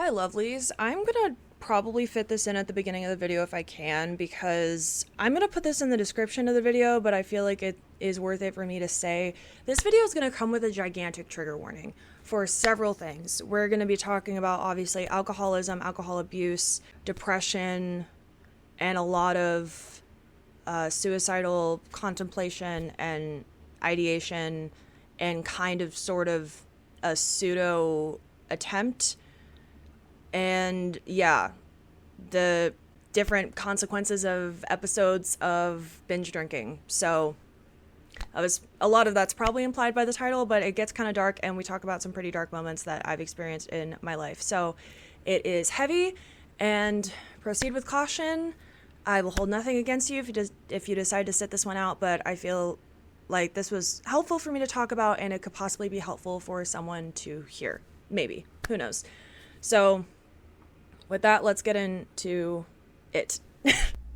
Hi, lovelies. I'm gonna probably fit this in at the beginning of the video if I can, because I'm gonna put this in the description of the video, but I feel like it is worth it for me to say. This video is gonna come with a gigantic trigger warning for several things. We're gonna be talking about, obviously, alcoholism, alcohol abuse, depression, and a lot of suicidal contemplation and ideation, and kind of sort of a pseudo attempt. And yeah, the different consequences of episodes of binge drinking. So a lot of that's probably implied by the title, but it gets kind of dark, and we talk about some pretty dark moments that I've experienced in my life. So it is heavy, and proceed with caution. I will hold nothing against you if you decide to sit this one out, but I feel like this was helpful for me to talk about, and it could possibly be helpful for someone to hear. Maybe. Who knows? So with that, let's get into it.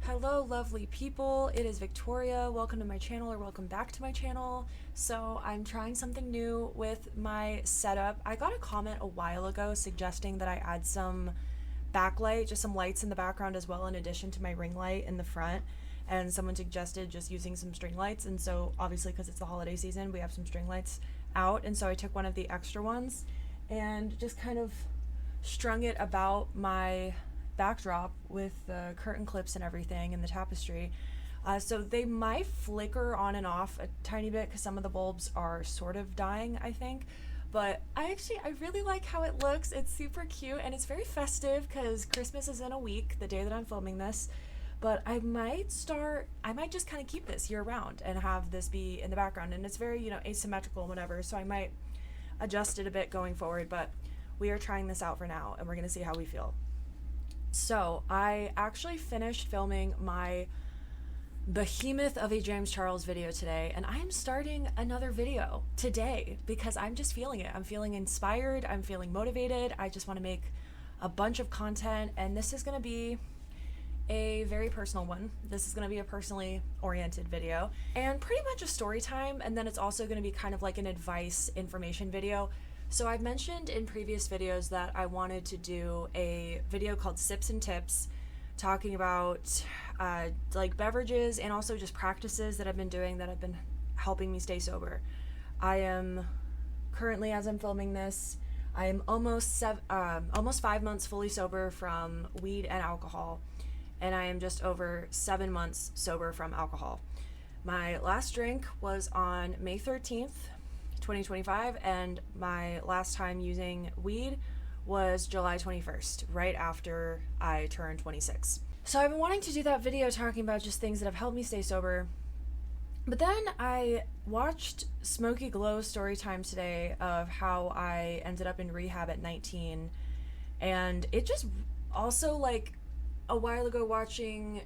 Hello, lovely people. It is Victoria. Welcome to my channel, or welcome back to my channel. So I'm trying something new with my setup. I got a comment a while ago suggesting that I add some backlight, just some lights in the background as well, in addition to my ring light in the front. And someone suggested just using some string lights. And so obviously, because it's the holiday season, we have some string lights out. And so I took one of the extra ones and just kind of strung it about my backdrop with the curtain clips and everything and the tapestry. So they might flicker on and off a tiny bit because some of the bulbs are sort of dying, I think. But I really like how it looks. It's super cute, and it's very festive because Christmas is in a week, the day that I'm filming this. But I might just kind of keep this year round and have this be in the background. And it's very, asymmetrical and whatever. So I might adjust it a bit going forward, but we are trying this out for now, and we're going to see how we feel. So I actually finished filming my behemoth of a James Charles video today, and I'm starting another video today because I'm just feeling it. I'm feeling inspired. I'm feeling motivated. I just want to make a bunch of content, and this is going to be a very personal one. This is going to be a personally oriented video and pretty much a story time, and then it's also going to be kind of like an advice information video. So I've mentioned in previous videos that I wanted to do a video called Sips and Tips, talking about like beverages and also just practices that I've been doing that have been helping me stay sober. I am currently, as I'm filming this, I am almost 5 months fully sober from weed and alcohol, and I am just over 7 months sober from alcohol. My last drink was on May 13th, 2025, and my last time using weed was July 21st, right after I turned 26. So I've been wanting to do that video talking about just things that have helped me stay sober, but then I watched Smokey Glow's Storytime today of how I ended up in rehab at 19, and it just also, like, a while ago watching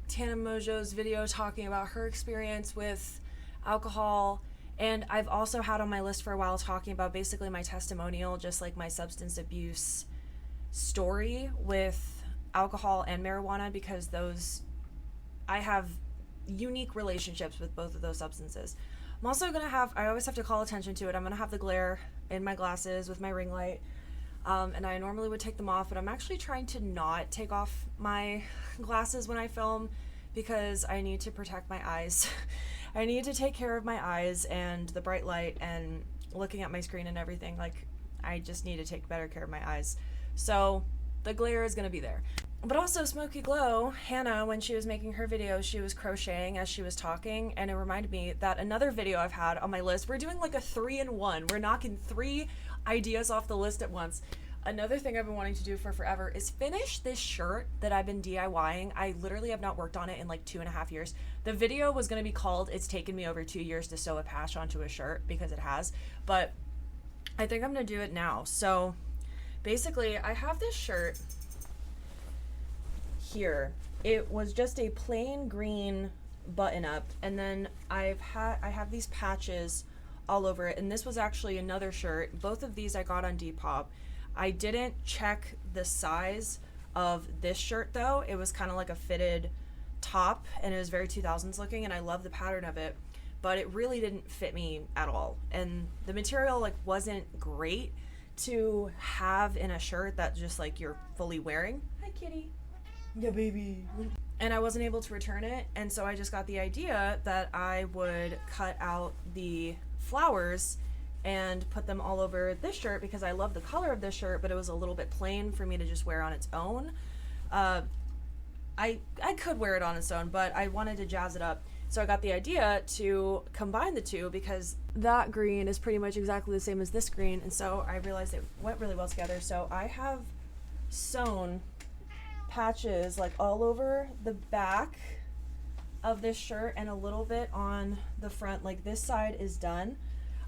Tana Mojo's video talking about her experience with alcohol. And I've also had on my list for a while talking about basically my testimonial, just like my substance abuse story with alcohol and marijuana, because I have unique relationships with both of those substances. I'm also going to I always have to call attention to it. I'm going to have the glare in my glasses with my ring light. And I normally would take them off, but I'm actually trying to not take off my glasses when I film because I need to protect my eyes. I need to take care of my eyes and the bright light and looking at my screen and everything. Like, I just need to take better care of my eyes. So the glare is going to be there. But also, Smokey Glow, Hannah, when she was making her video, she was crocheting as she was talking, and it reminded me that another video I've had on my list, we're doing like a 3-in-1. We're knocking 3 ideas off the list at once. Another thing I've been wanting to do for forever is finish this shirt that I've been DIYing. I literally have not worked on it in like 2.5 years. The video was going to be called "It's Taken Me Over 2 Years to Sew a Patch Onto a Shirt," because it has, but I think I'm going to do it now. So basically, I have this shirt here. It was just a plain green button up, and then I have these patches all over it, and this was actually another shirt. Both of these I got on Depop. I didn't check the size of this shirt though. It was kind of like a fitted top, and it was very 2000s looking, and I love the pattern of it, but it really didn't fit me at all, and the material like wasn't great to have in a shirt that just like you're fully wearing. Hi, kitty. Yeah, baby. And I wasn't able to return it, and so I just got the idea that I would cut out the flowers and put them all over this shirt because I love the color of this shirt, but it was a little bit plain for me to just wear on its own. I could wear it on its own, but I wanted to jazz it up. So I got the idea to combine the two because that green is pretty much exactly the same as this green, and so I realized it went really well together. So I have sewn patches like all over the back of this shirt and a little bit on the front. Like this side is done.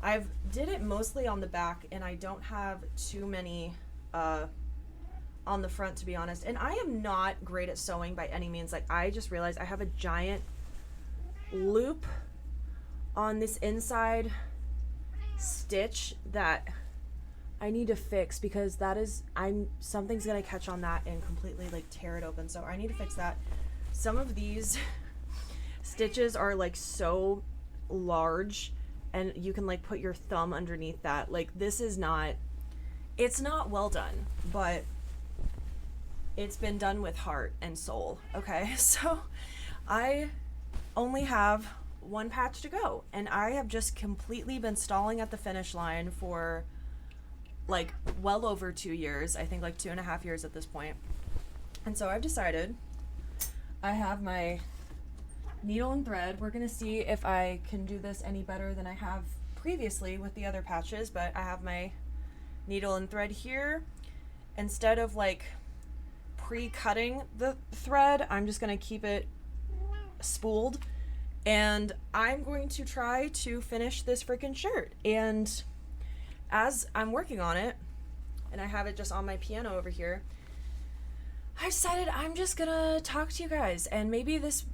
I've did it mostly on the back, and I don't have too many on the front, to be honest. And I am not great at sewing by any means. Like I just realized I have a giant loop on this inside stitch that I need to fix because that is, something's gonna catch on that and completely like tear it open. So I need to fix that. Some of these stitches are like so large, and you can like put your thumb underneath that. Like this is not, it's not well done, but it's been done with heart and soul. Okay, so I only have one patch to go, and I have just completely been stalling at the finish line for like well over 2 years. I think like 2.5 years at this point. And so I've decided, I have my needle and thread. We're gonna see if I can do this any better than I have previously with the other patches, but I have my needle and thread here. Instead of like pre-cutting the thread, I'm just gonna keep it spooled, and I'm going to try to finish this freaking shirt. And as I'm working on it, and I have it just on my piano over here, I decided I'm just gonna talk to you guys, and maybe this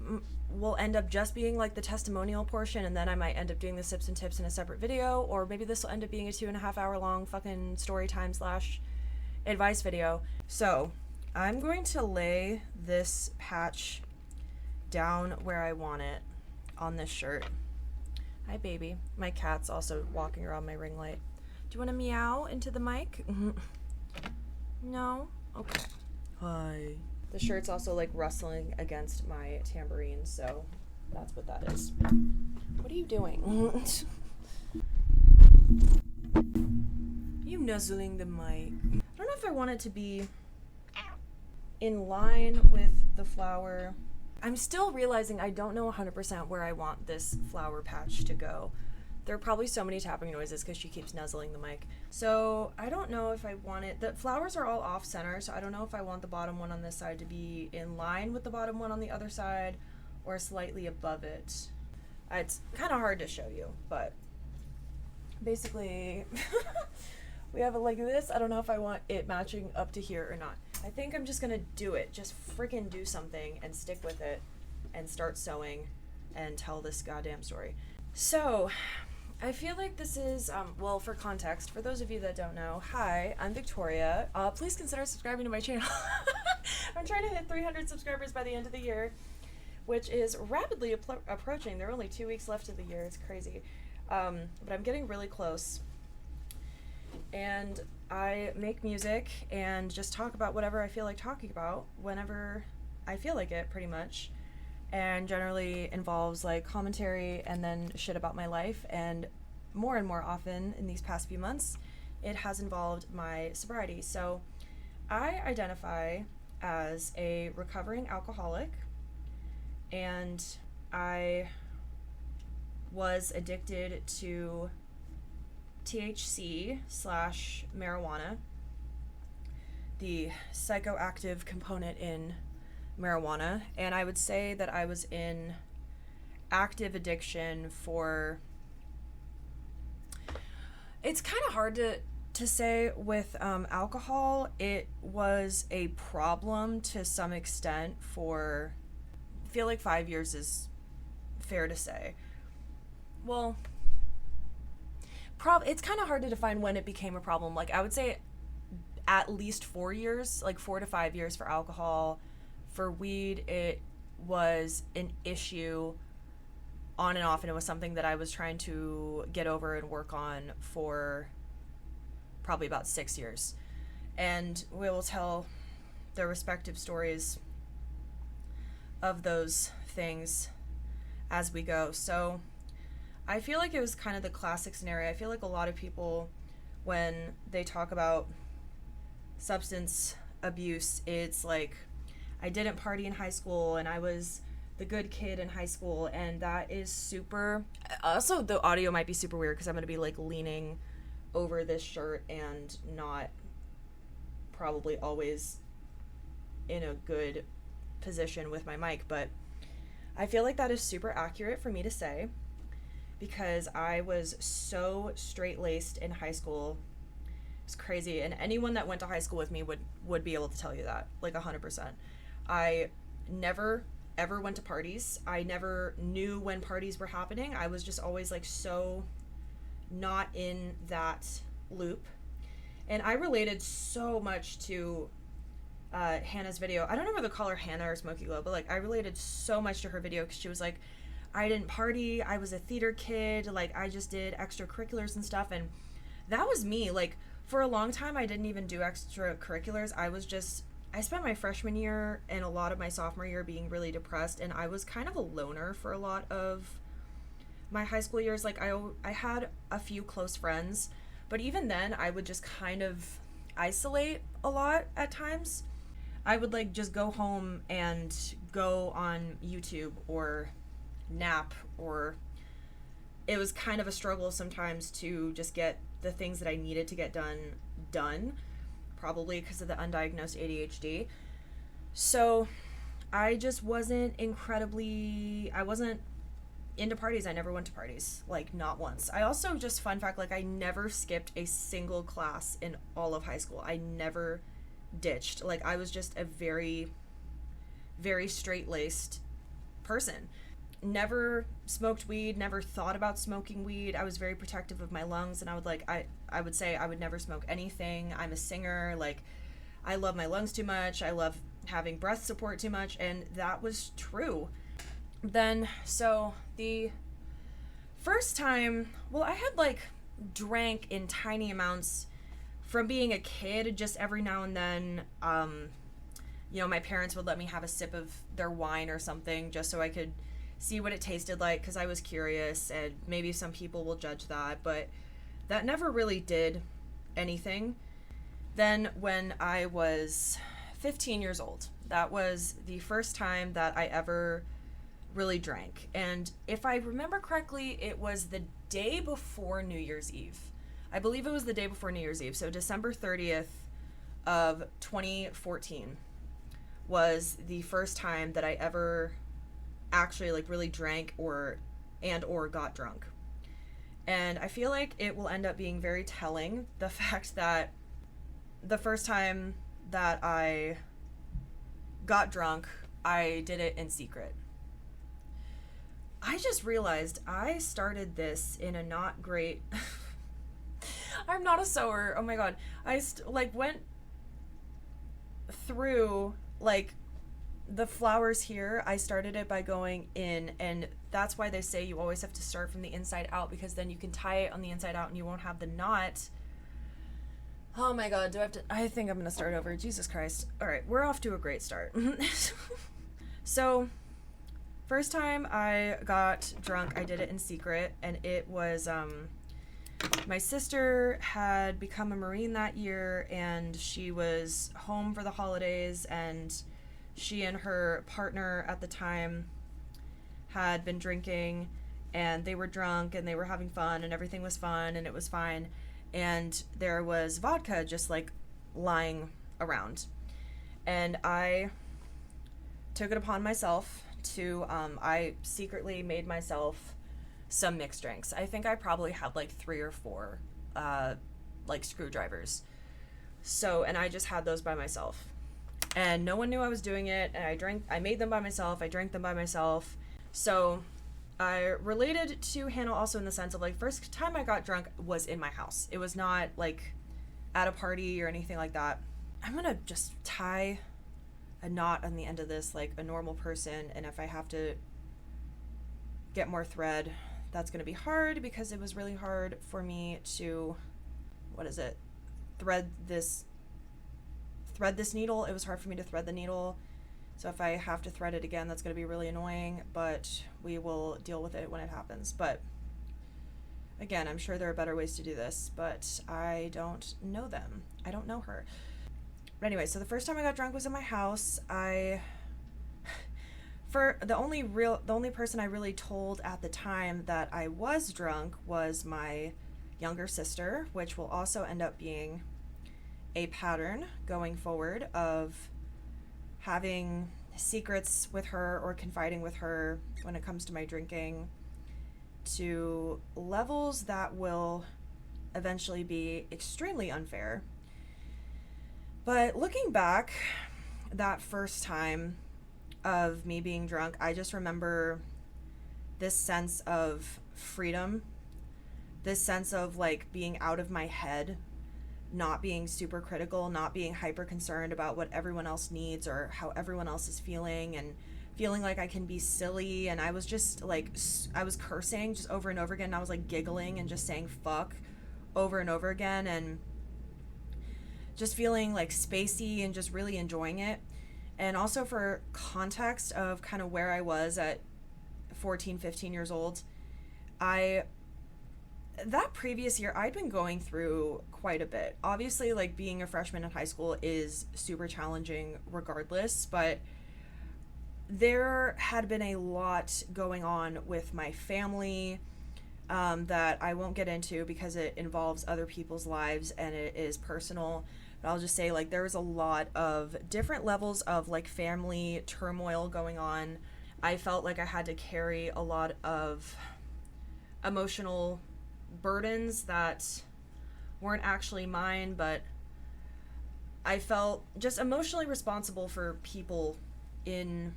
will end up just being like the testimonial portion, and then I might end up doing the sips and tips in a separate video, or maybe this will end up being a 2.5 hour long fucking story time / advice video. So I'm going to lay this patch down where I want it on this shirt. Hi, baby. My cat's also walking around my ring light. Do you want to meow into the mic? No? Okay. Hi. The shirt's also like rustling against my tambourine, so that's what that is. What are you doing? You nuzzling the mic. I don't know if I want it to be in line with the flower. I'm still realizing I don't know 100% where I want this flower patch to go. There are probably so many tapping noises because she keeps nuzzling the mic. So I don't know if I want it. The flowers are all off center, so I don't know if I want the bottom one on this side to be in line with the bottom one on the other side or slightly above it. It's kind of hard to show you, but basically we have it like this. I don't know if I want it matching up to here or not. I think I'm just gonna do it. Just freaking do something and stick with it and start sewing and tell this goddamn story. So I feel like this is, well, for context, for those of you that don't know, hi, I'm Victoria. Please consider subscribing to my channel. I'm trying to hit 300 subscribers by the end of the year, which is rapidly approaching. There are only 2 weeks left of the year. It's crazy. But I'm getting really close. And I make music and just talk about whatever I feel like talking about whenever I feel like it, pretty much. And generally involves like commentary and then shit about my life, and more often in these past few months it has involved my sobriety. So I identify as a recovering alcoholic, and I was addicted to THC / marijuana, the psychoactive component in marijuana, and I would say that I was in active addiction for, it's kind of hard to say with alcohol. It was a problem to some extent for, I feel like 5 years is fair to say. Well, it's kind of hard to define when it became a problem. Like I would say at least 4 years, like 4 to 5 years for alcohol. For weed, it was an issue on and off, and it was something that I was trying to get over and work on for probably about 6 years. And we will tell their respective stories of those things as we go. So I feel like it was kind of the classic scenario. I feel like a lot of people, when they talk about substance abuse, it's like, I didn't party in high school and I was the good kid in high school, and that is super. Also, the audio might be super weird because I'm going to be like leaning over this shirt and not probably always in a good position with my mic, but I feel like that is super accurate for me to say because I was so straight-laced in high school. It's crazy, and anyone that went to high school with me would be able to tell you that, like 100%. I never ever went to parties. I never knew when parties were happening. I was just always like so not in that loop. And I related so much to Hannah's video. I don't know whether to call her Hannah or Smokey Glow, but like I related so much to her video because she was like, I didn't party, I was a theater kid, like I just did extracurriculars and stuff. And that was me. Like for a long time I didn't even do extracurriculars. I spent my freshman year and a lot of my sophomore year being really depressed, and I was kind of a loner for a lot of my high school years. Like I had a few close friends, but even then I would just kind of isolate a lot at times. I would like just go home and go on YouTube or nap, or it was kind of a struggle sometimes to just get the things that I needed to get done, probably because of the undiagnosed ADHD. So I just wasn't I wasn't into parties. I never went to parties, like not once. I also, just fun fact, like I never skipped a single class in all of high school. I never ditched. Like I was just a very, very straight-laced person. Never smoked weed, never thought about smoking weed. I was very protective of my lungs, and I would say I would never smoke anything. I'm a singer, like I love my lungs too much. I love having breath support too much, and that was true. Then, so the first time, well, I had like drank in tiny amounts from being a kid, just every now and then. My parents would let me have a sip of their wine or something just so I could see what it tasted like, because I was curious, and maybe some people will judge that, but that never really did anything. Then when I was 15 years old, that was the first time that I ever really drank. And if I remember correctly, it was the day before New Year's Eve. I believe it was the day before New Year's Eve. So December 30th of 2014 was the first time that I ever actually like really drank or got drunk. And I feel like it will end up being very telling, the fact that the first time that I got drunk, I did it in secret. I just realized I started this in a not great I'm not a sewer. Oh my god. I went through like the flowers here. I started it by going in, and that's why they say you always have to start from the inside out, because then you can tie it on the inside out and you won't have the knot. Oh my god, I think I'm gonna start over. Jesus Christ. Alright, we're off to a great start. So, first time I got drunk, I did it in secret, and it was, my sister had become a Marine that year, and she was home for the holidays, and she and her partner at the time had been drinking, and they were drunk, and they were having fun, and everything was fun, and it was fine, and there was vodka just, like, lying around. And I took it upon myself to, I secretly made myself some mixed drinks. I think I probably had, like, 3 or 4, like, screwdrivers. So, and I just had those by myself. And no one knew I was doing it, and I made them by myself, I drank them by myself. So I related to Hannah also in the sense of, like, first time I got drunk was in my house. It was not, like, at a party or anything like that. I'm gonna just tie a knot on the end of this like a normal person, and if I have to get more thread, that's gonna be hard, because it was really hard for me to, thread this needle. It was hard for me to thread the needle. So if I have to thread it again, that's going to be really annoying, but we will deal with it when it happens. But again, I'm sure there are better ways to do this, but I don't know them. I don't know her. But anyway, so the first time I got drunk was in my house. The only person I really told at the time that I was drunk was my younger sister, which will also end up being a pattern going forward of having secrets with her or confiding with her when it comes to my drinking, to levels that will eventually be extremely unfair. But looking back, that first time of me being drunk, I just remember this sense of freedom, this sense of like being out of my head, not being super critical, not being hyper concerned about what everyone else needs or how everyone else is feeling, and feeling like I can be silly. And I was just like, I was cursing just over and over again. And I was like giggling and just saying fuck over and over again, and just feeling like spacey and just really enjoying it. And also for context of kind of where I was at 14, 15 years old, that previous year, I'd been going through quite a bit. Obviously, like, being a freshman in high school is super challenging regardless, but there had been a lot going on with my family that I won't get into because it involves other people's lives and it is personal. But I'll just say, like, there was a lot of different levels of, like, family turmoil going on. I felt like I had to carry a lot of emotional burdens that weren't actually mine, but I felt just emotionally responsible for people in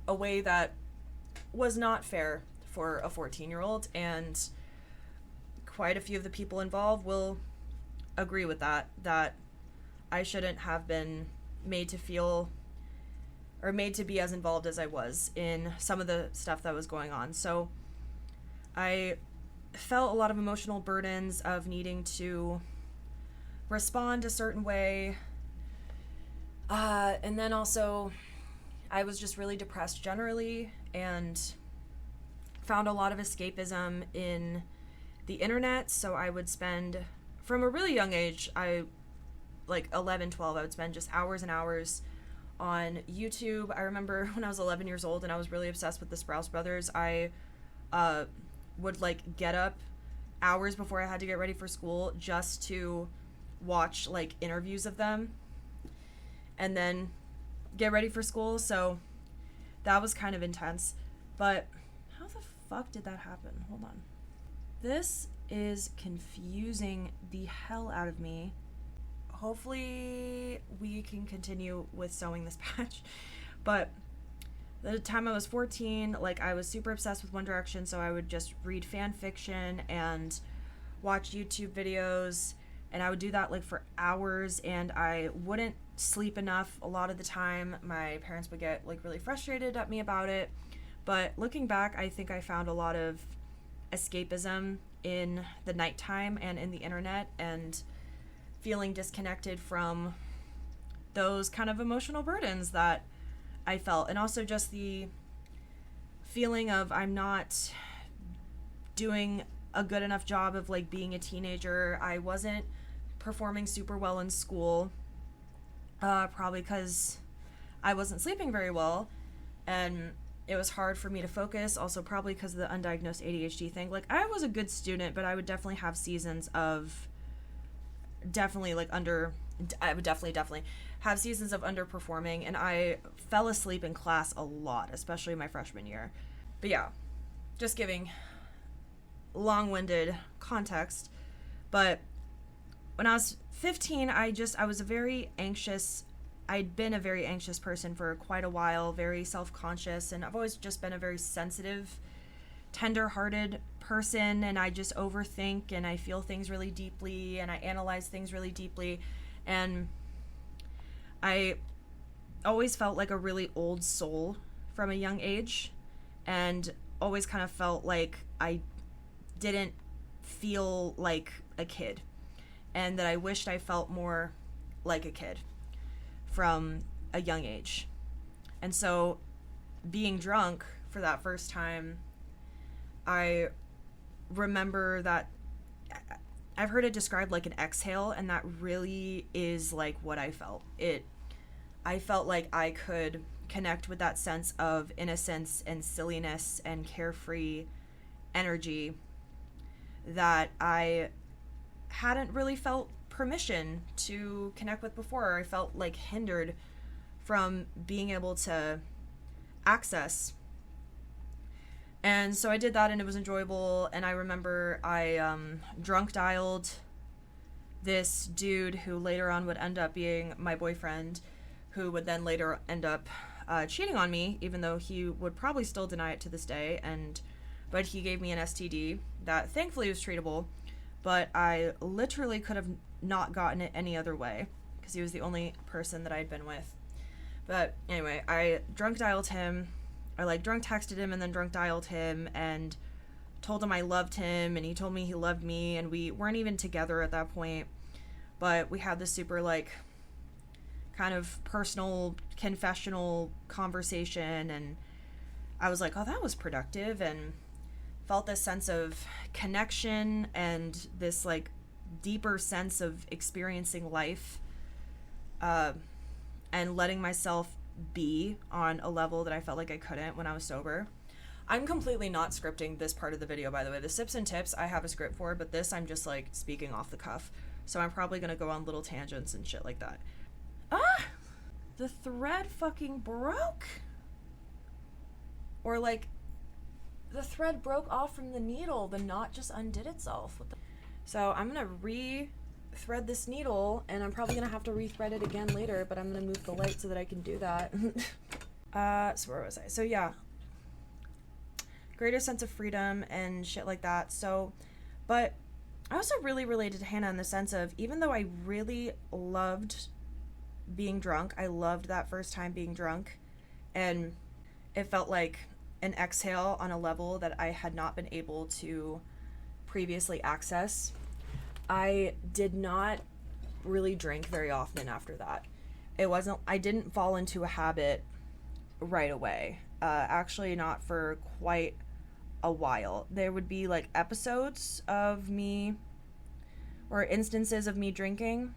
a way that was not fair for a 14-year-old, and quite a few of the people involved will agree with that I shouldn't have been made to feel or made to be as involved as I was in some of the stuff that was going on. So I felt a lot of emotional burdens of needing to respond a certain way. And then also I was just really depressed generally, and found a lot of escapism in the internet. So I would spend, from a really young age, like 11, 12, I would spend just hours and hours on YouTube. I remember when I was 11 years old and I was really obsessed with the Sprouse Brothers, I would like get up hours before I had to get ready for school just to watch like interviews of them and then get ready for school. So that was kind of intense. But how the fuck did that happen? Hold on. This is confusing the hell out of me. Hopefully we can continue with sewing this patch. But the time I was 14, like, I was super obsessed with One Direction, so I would just read fan fiction and watch YouTube videos, and I would do that like for hours, and I wouldn't sleep enough a lot of the time. My parents would get like really frustrated at me about it. But looking back, I think I found a lot of escapism in the nighttime and in the internet, and feeling disconnected from those kind of emotional burdens that I felt. And also just the feeling of I'm not doing a good enough job of like being a teenager. I wasn't performing super well in school, probably because I wasn't sleeping very well, and it was hard for me to focus. Also probably because of the undiagnosed ADHD thing. Like, I was a good student, but I would definitely have seasons of I would definitely have seasons of underperforming, and I fell asleep in class a lot, especially my freshman year. But yeah, just giving long-winded context. But when I was 15, I was a very anxious, I'd been a very anxious person for quite a while, very self-conscious, and I've always just been a very sensitive, tender-hearted person, and I just overthink, and I feel things really deeply, and I analyze things really deeply, and I always felt like a really old soul from a young age, and always kind of felt like I didn't feel like a kid. and that I wished I felt more like a kid from a young age. And so being drunk for that first time, I remember that I've heard it described like an exhale, and that really is like what I felt. I felt like I could connect with that sense of innocence and silliness and carefree energy that I hadn't really felt permission to connect with before. I felt like hindered from being able to access. And so I did that, and it was enjoyable. And I remember I drunk dialed this dude who later on would end up being my boyfriend, who would then later end up cheating on me, even though he would probably still deny it to this day. But he gave me an STD that thankfully was treatable, but I literally could have not gotten it any other way because he was the only person that I had been with. But anyway, I drunk dialed him. I like drunk texted him and then drunk dialed him and told him I loved him, and he told me he loved me, and we weren't even together at that point, but we had this super like kind of personal confessional conversation, and I was like, oh, that was productive, and felt this sense of connection and this like deeper sense of experiencing life and letting myself be on a level that I felt like I couldn't when I was sober. I'm completely not scripting this part of the video, by the way. The sips and tips I have a script for, but this I'm just like speaking off the cuff, so I'm probably gonna go on little tangents and shit like that. The thread fucking broke, or like the thread broke off from the needle. The knot just undid itself. So I'm gonna re-thread this needle, and I'm probably gonna have to re-thread it again later, but I'm gonna move the light so that I can do that. So where was I? So yeah, greater sense of freedom and shit like that. So, but I also really related to Hannah in the sense of, even though I really loved being drunk, I loved that first time being drunk, and it felt like an exhale on a level that I had not been able to previously access. I did not really drink very often after that. I didn't fall into a habit right away. Actually, not for quite a while. There would be like episodes of me, or instances of me drinking,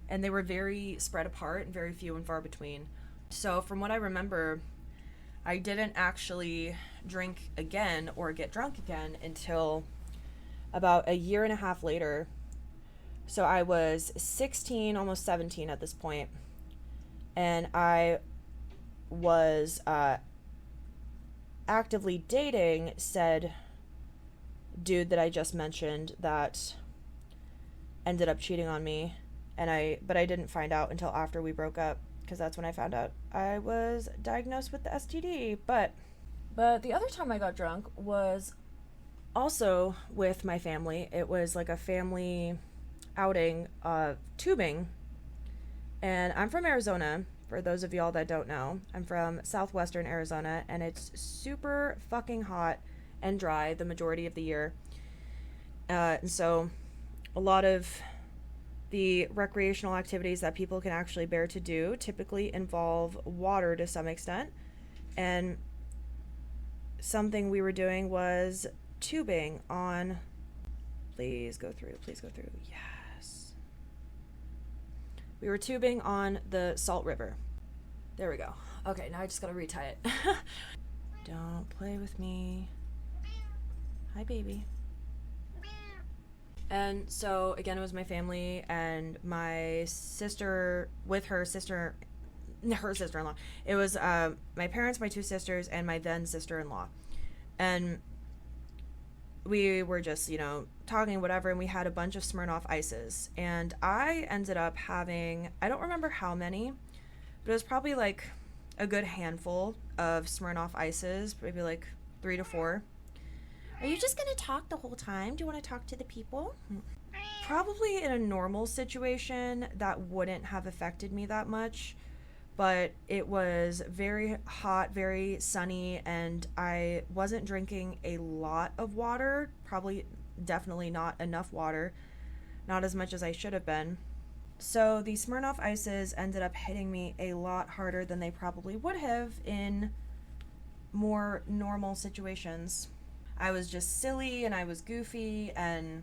and they were very spread apart and very few and far between. So from what I remember, I didn't actually drink again or get drunk again until about a year and a half later. So I was 16, almost 17 at this point, and I was actively dating said dude that I just mentioned that ended up cheating on me, but I didn't find out until after we broke up, because that's when I found out I was diagnosed with the STD. But the other time I got drunk was also with my family. It was like a family outing, tubing, and I'm from Arizona. For those of y'all that don't know, I'm from southwestern Arizona, and it's super fucking hot and dry the majority of the year. And so a lot of the recreational activities that people can actually bear to do typically involve water to some extent. And something we were doing was tubing on... Please go through. Yes. We were tubing on the Salt River. There we go. Okay, now I just gotta retie it. Don't play with me. Hi, baby. And so, again, it was my family and my sister with her sister-in-law. It was my parents, my two sisters, and my then sister-in-law. And we were just, talking, whatever, and we had a bunch of Smirnoff Ices. And I ended up having, I don't remember how many, but it was probably like a good handful of Smirnoff Ices, maybe like 3 to 4. Are you just going to talk the whole time? Do you want to talk to the people? Probably in a normal situation, that wouldn't have affected me that much. But it was very hot, very sunny, and I wasn't drinking a lot of water. Definitely not enough water. not as much as I should have been. So the Smirnoff Ices ended up hitting me a lot harder than they probably would have in more normal situations. I was just silly and I was goofy and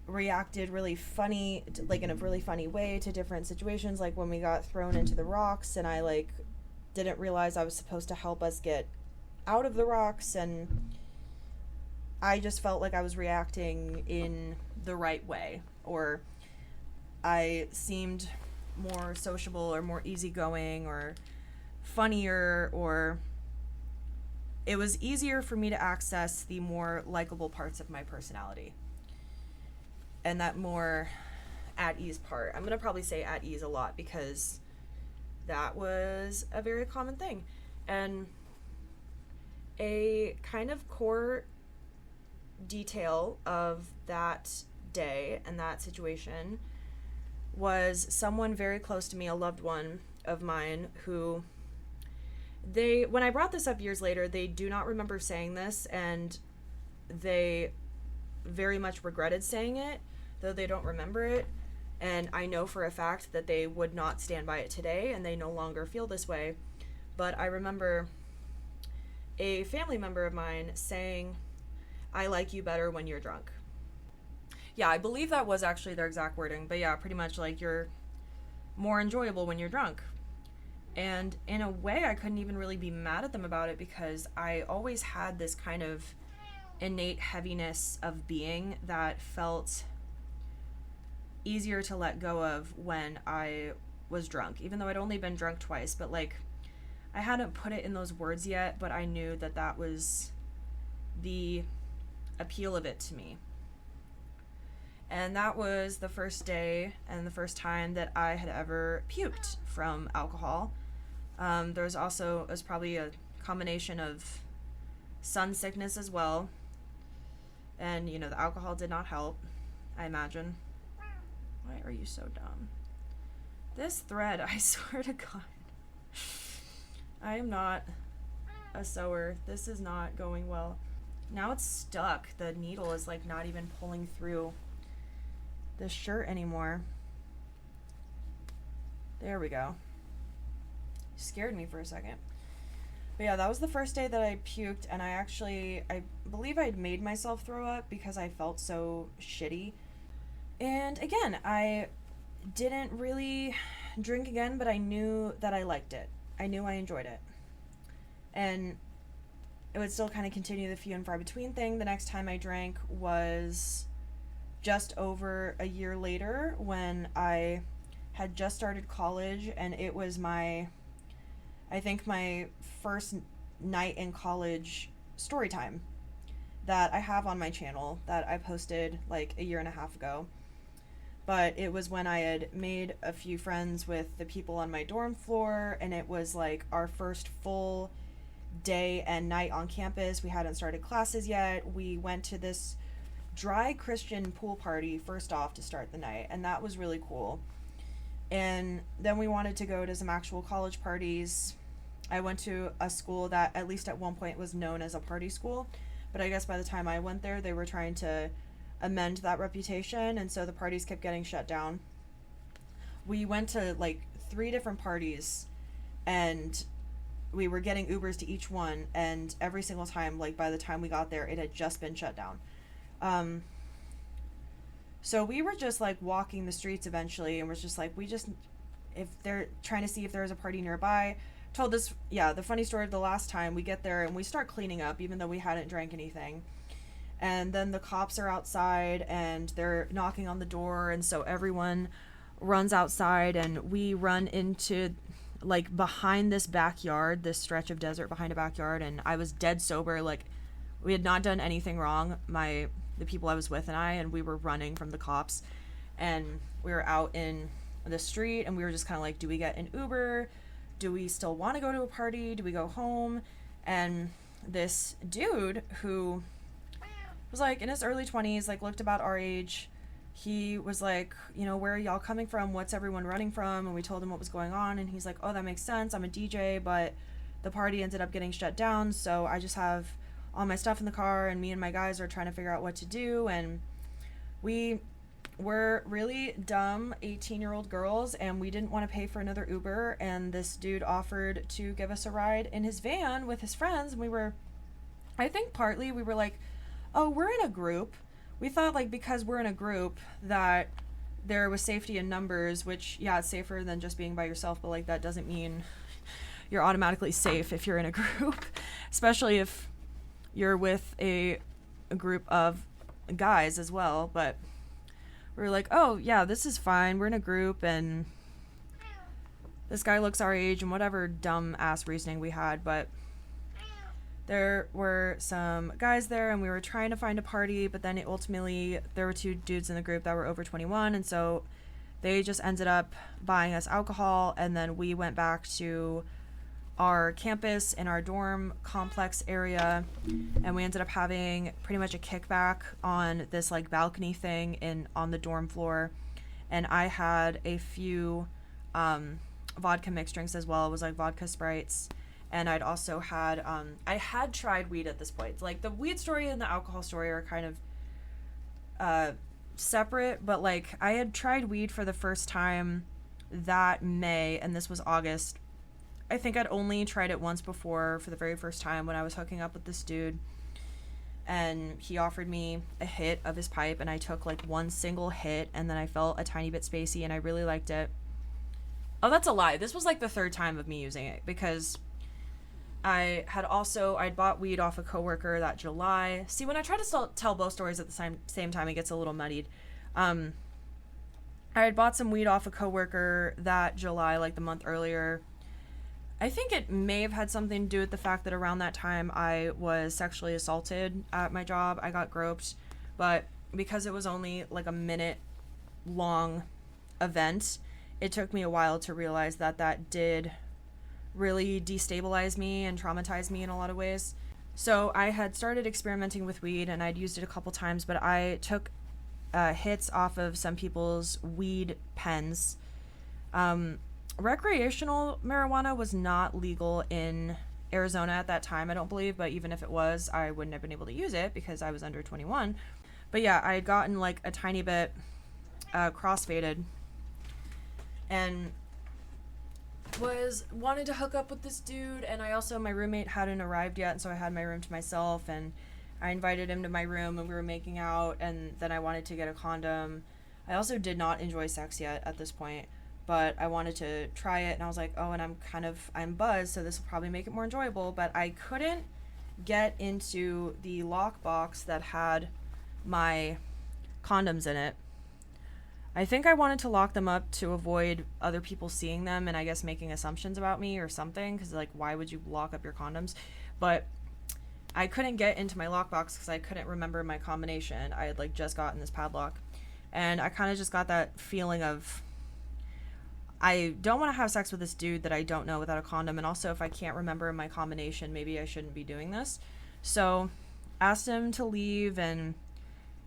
reacted really funny, like in a really funny way to different situations, like when we got thrown into the rocks and I like didn't realize I was supposed to help us get out of the rocks, and I just felt like I was reacting in the right way, or I seemed more sociable or more easygoing or funnier, or it was easier for me to access the more likable parts of my personality and that more at ease part. I'm going to probably say at ease a lot because that was a very common thing. And a kind of core detail of that day and that situation was someone very close to me, a loved one of mine, who when I brought this up years later, they do not remember saying this, and they very much regretted saying it, though they don't remember it. And I know for a fact that they would not stand by it today, and they no longer feel this way. But I remember a family member of mine saying, "I like you better when you're drunk." Yeah, I believe that was actually their exact wording, but yeah, pretty much like you're more enjoyable when you're drunk. And in a way, I couldn't even really be mad at them about it because I always had this kind of innate heaviness of being that felt easier to let go of when I was drunk, even though I'd only been drunk twice. But like, I hadn't put it in those words yet, but I knew that that was the appeal of it to me. And that was the first day and the first time that I had ever puked from alcohol. There was also, it was probably a combination of sun sickness as well. And, you know, the alcohol did not help, I imagine. Why are you so dumb? This thread, I swear to God. I am not a sewer. This is not going well. Now it's stuck. The needle is like not even pulling through this shirt anymore. There we go. Scared me for a second. But yeah, that was the first day that I puked, and I believe I'd made myself throw up because I felt so shitty. And again, I didn't really drink again, but I knew that I liked it. I knew I enjoyed it. And it would still kind of continue the few and far between thing. The next time I drank was just over a year later when I had just started college, and it was my first night in college Storytime that I have on my channel that I posted like a year and a half ago. But it was when I had made a few friends with the people on my dorm floor, and it was like our first full day and night on campus. We hadn't started classes yet. We went to this dry Christian pool party first off to start the night, and that was really cool. And then we wanted to go to some actual college parties. I went to a school that at least at one point was known as a party school, but I guess by the time I went there, they were trying to amend that reputation, and so the parties kept getting shut down. We went to like 3 different parties, and we were getting Ubers to each one, and every single time, like by the time we got there, it had just been shut down. So we were just like walking the streets eventually, and was just like, if they're trying to see if there was a party nearby. Told this, the funny story of the last time we get there and we start cleaning up, even though we hadn't drank anything. And then the cops are outside and they're knocking on the door, and so everyone runs outside, and we run into like behind this backyard, this stretch of desert behind a backyard, and I was dead sober. Like, we had not done anything wrong, the people I was with and we were running from the cops, and we were out in the street, and we were just kind of like, do we get an Uber? Do we still want to go to a party? Do we go home? And this dude who was like in his early 20s, like looked about our age, he was like, you know, where are y'all coming from? What's everyone running from? And we told him what was going on, and he's like, oh, that makes sense. I'm a DJ, but the party ended up getting shut down, so I just have all my stuff in the car, and me and my guys are trying to figure out what to do. And we we're really dumb 18-year-old girls, and we didn't want to pay for another Uber, and this dude offered to give us a ride in his van with his friends, and we were, I think partly we were like, oh, we're in a group. We thought, like, because we're in a group that there was safety in numbers, which, yeah, it's safer than just being by yourself, but, like, that doesn't mean you're automatically safe if you're in a group, especially if you're with a group of guys as well. But we were like, oh, yeah, this is fine. We're in a group, and this guy looks our age, and whatever dumb-ass reasoning we had, but there were some guys there, and we were trying to find a party, but then ultimately there were 2 dudes in the group that were over 21, and so they just ended up buying us alcohol, and then we went back to our campus in our dorm complex area, and we ended up having pretty much a kickback on this, like, balcony thing on the dorm floor, and I had a few vodka mixed drinks as well. It was like vodka Sprites. And I'd also had, I had tried weed at this point. Like, the weed story and the alcohol story are kind of separate, but, like, I had tried weed for the first time that May, and this was August. I think I'd only tried it once before for the very first time when I was hooking up with this dude. And he offered me a hit of his pipe, and I took, like, one single hit, and then I felt a tiny bit spacey, and I really liked it. Oh, that's a lie. This was, like, the 3rd time of me using it, because I'd bought weed off a coworker that July. See, when I try to tell both stories at the same time, it gets a little muddied. I had bought some weed off a coworker that July, like the month earlier. I think it may have had something to do with the fact that around that time I was sexually assaulted at my job. I got groped, but because it was only like a minute long event, it took me a while to realize that did really destabilize me and traumatize me in a lot of ways. So I had started experimenting with weed, and I'd used it a couple times, but I took hits off of some people's weed pens. Recreational marijuana was not legal in Arizona at that time, I don't believe, but even if it was, I wouldn't have been able to use it because I was under 21. But yeah, I had gotten like a tiny bit crossfaded, and wanted to hook up with this dude, and my roommate hadn't arrived yet, and so I had my room to myself, and I invited him to my room, and we were making out, and then I wanted to get a condom. I also did not enjoy sex yet at this point, but I wanted to try it, and I was like, oh, and I'm buzzed, so this will probably make it more enjoyable, but I couldn't get into the lockbox that had my condoms in it. I think I wanted to lock them up to avoid other people seeing them and I guess making assumptions about me or something, because, like, why would you lock up your condoms? But I couldn't get into my lockbox because I couldn't remember my combination. I had, like, just gotten this padlock, and I kind of just got that feeling of, I don't want to have sex with this dude that I don't know without a condom, and also if I can't remember my combination, maybe I shouldn't be doing this. So asked him to leave, and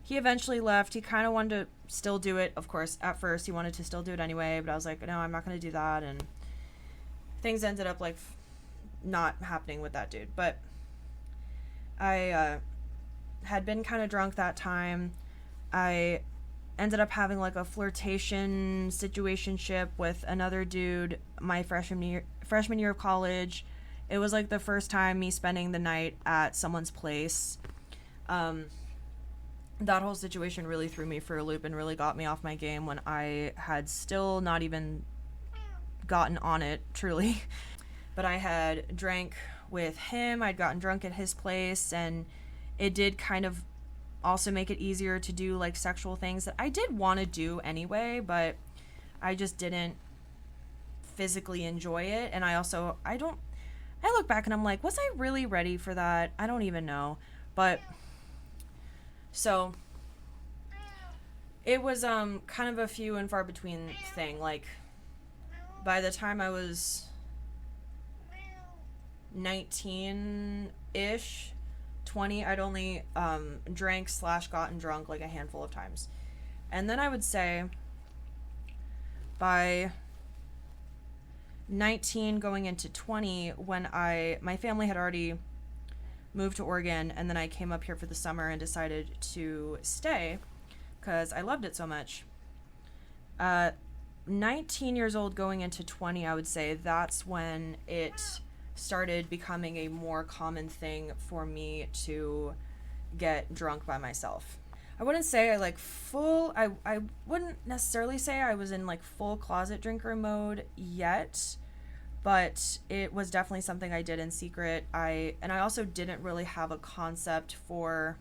he eventually left. He kind of wanted to still do it. Of course, at first, he wanted to still do it anyway, but I was like, no, I'm not going to do that, and things ended up, like, not happening with that dude. But I had been kind of drunk that time. I ended up having, like, a flirtation situationship with another dude my freshman year of college. It was, like, the first time me spending the night at someone's place. That whole situation really threw me for a loop and really got me off my game when I had still not even gotten on it, truly. But I had drank with him, I'd gotten drunk at his place, and it did kind of also make it easier to do, like, sexual things that I did want to do anyway, but I just didn't physically enjoy it. And I look back and I'm like, was I really ready for that? I don't even know. But so it was kind of a few and far between thing. Like, by the time I was 19-ish, 20, I'd only drank / gotten drunk like a handful of times. And then I would say by 19 going into 20, when my family had already moved to Oregon, and then I came up here for the summer and decided to stay. because I loved it so much. 19 years old going into 20, I would say that's when it started becoming a more common thing for me to get drunk by myself. I wouldn't say I wouldn't necessarily say I was in like full closet drinker mode yet, but it was definitely something I did in secret. I also didn't really have a concept for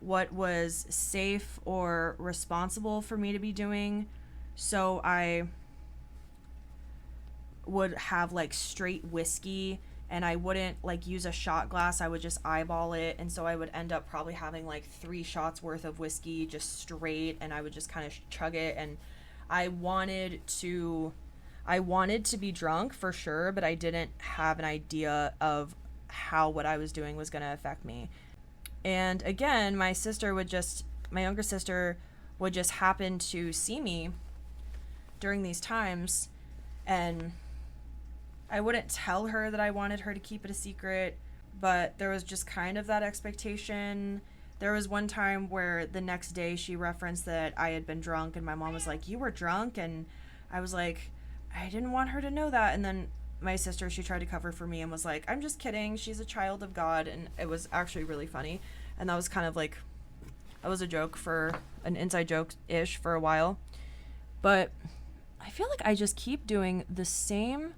what was safe or responsible for me to be doing. So I would have like straight whiskey, and I wouldn't like use a shot glass. I would just eyeball it, and so I would end up probably having like 3 shots worth of whiskey just straight, and I would just kind of chug it. And I wanted to be drunk for sure, but I didn't have an idea of how what I was doing was going to affect me. And again, my younger sister would just happen to see me during these times, and I wouldn't tell her that I wanted her to keep it a secret, but there was just kind of that expectation. There was one time where the next day she referenced that I had been drunk, and my mom was like, "You were drunk?" And I was like, I didn't want her to know that. And then my sister, she tried to cover for me and was like, "I'm just kidding. She's a child of God." And it was actually really funny. And that was kind of like, that was a joke, for an inside joke-ish for a while. But I feel like I just keep doing the same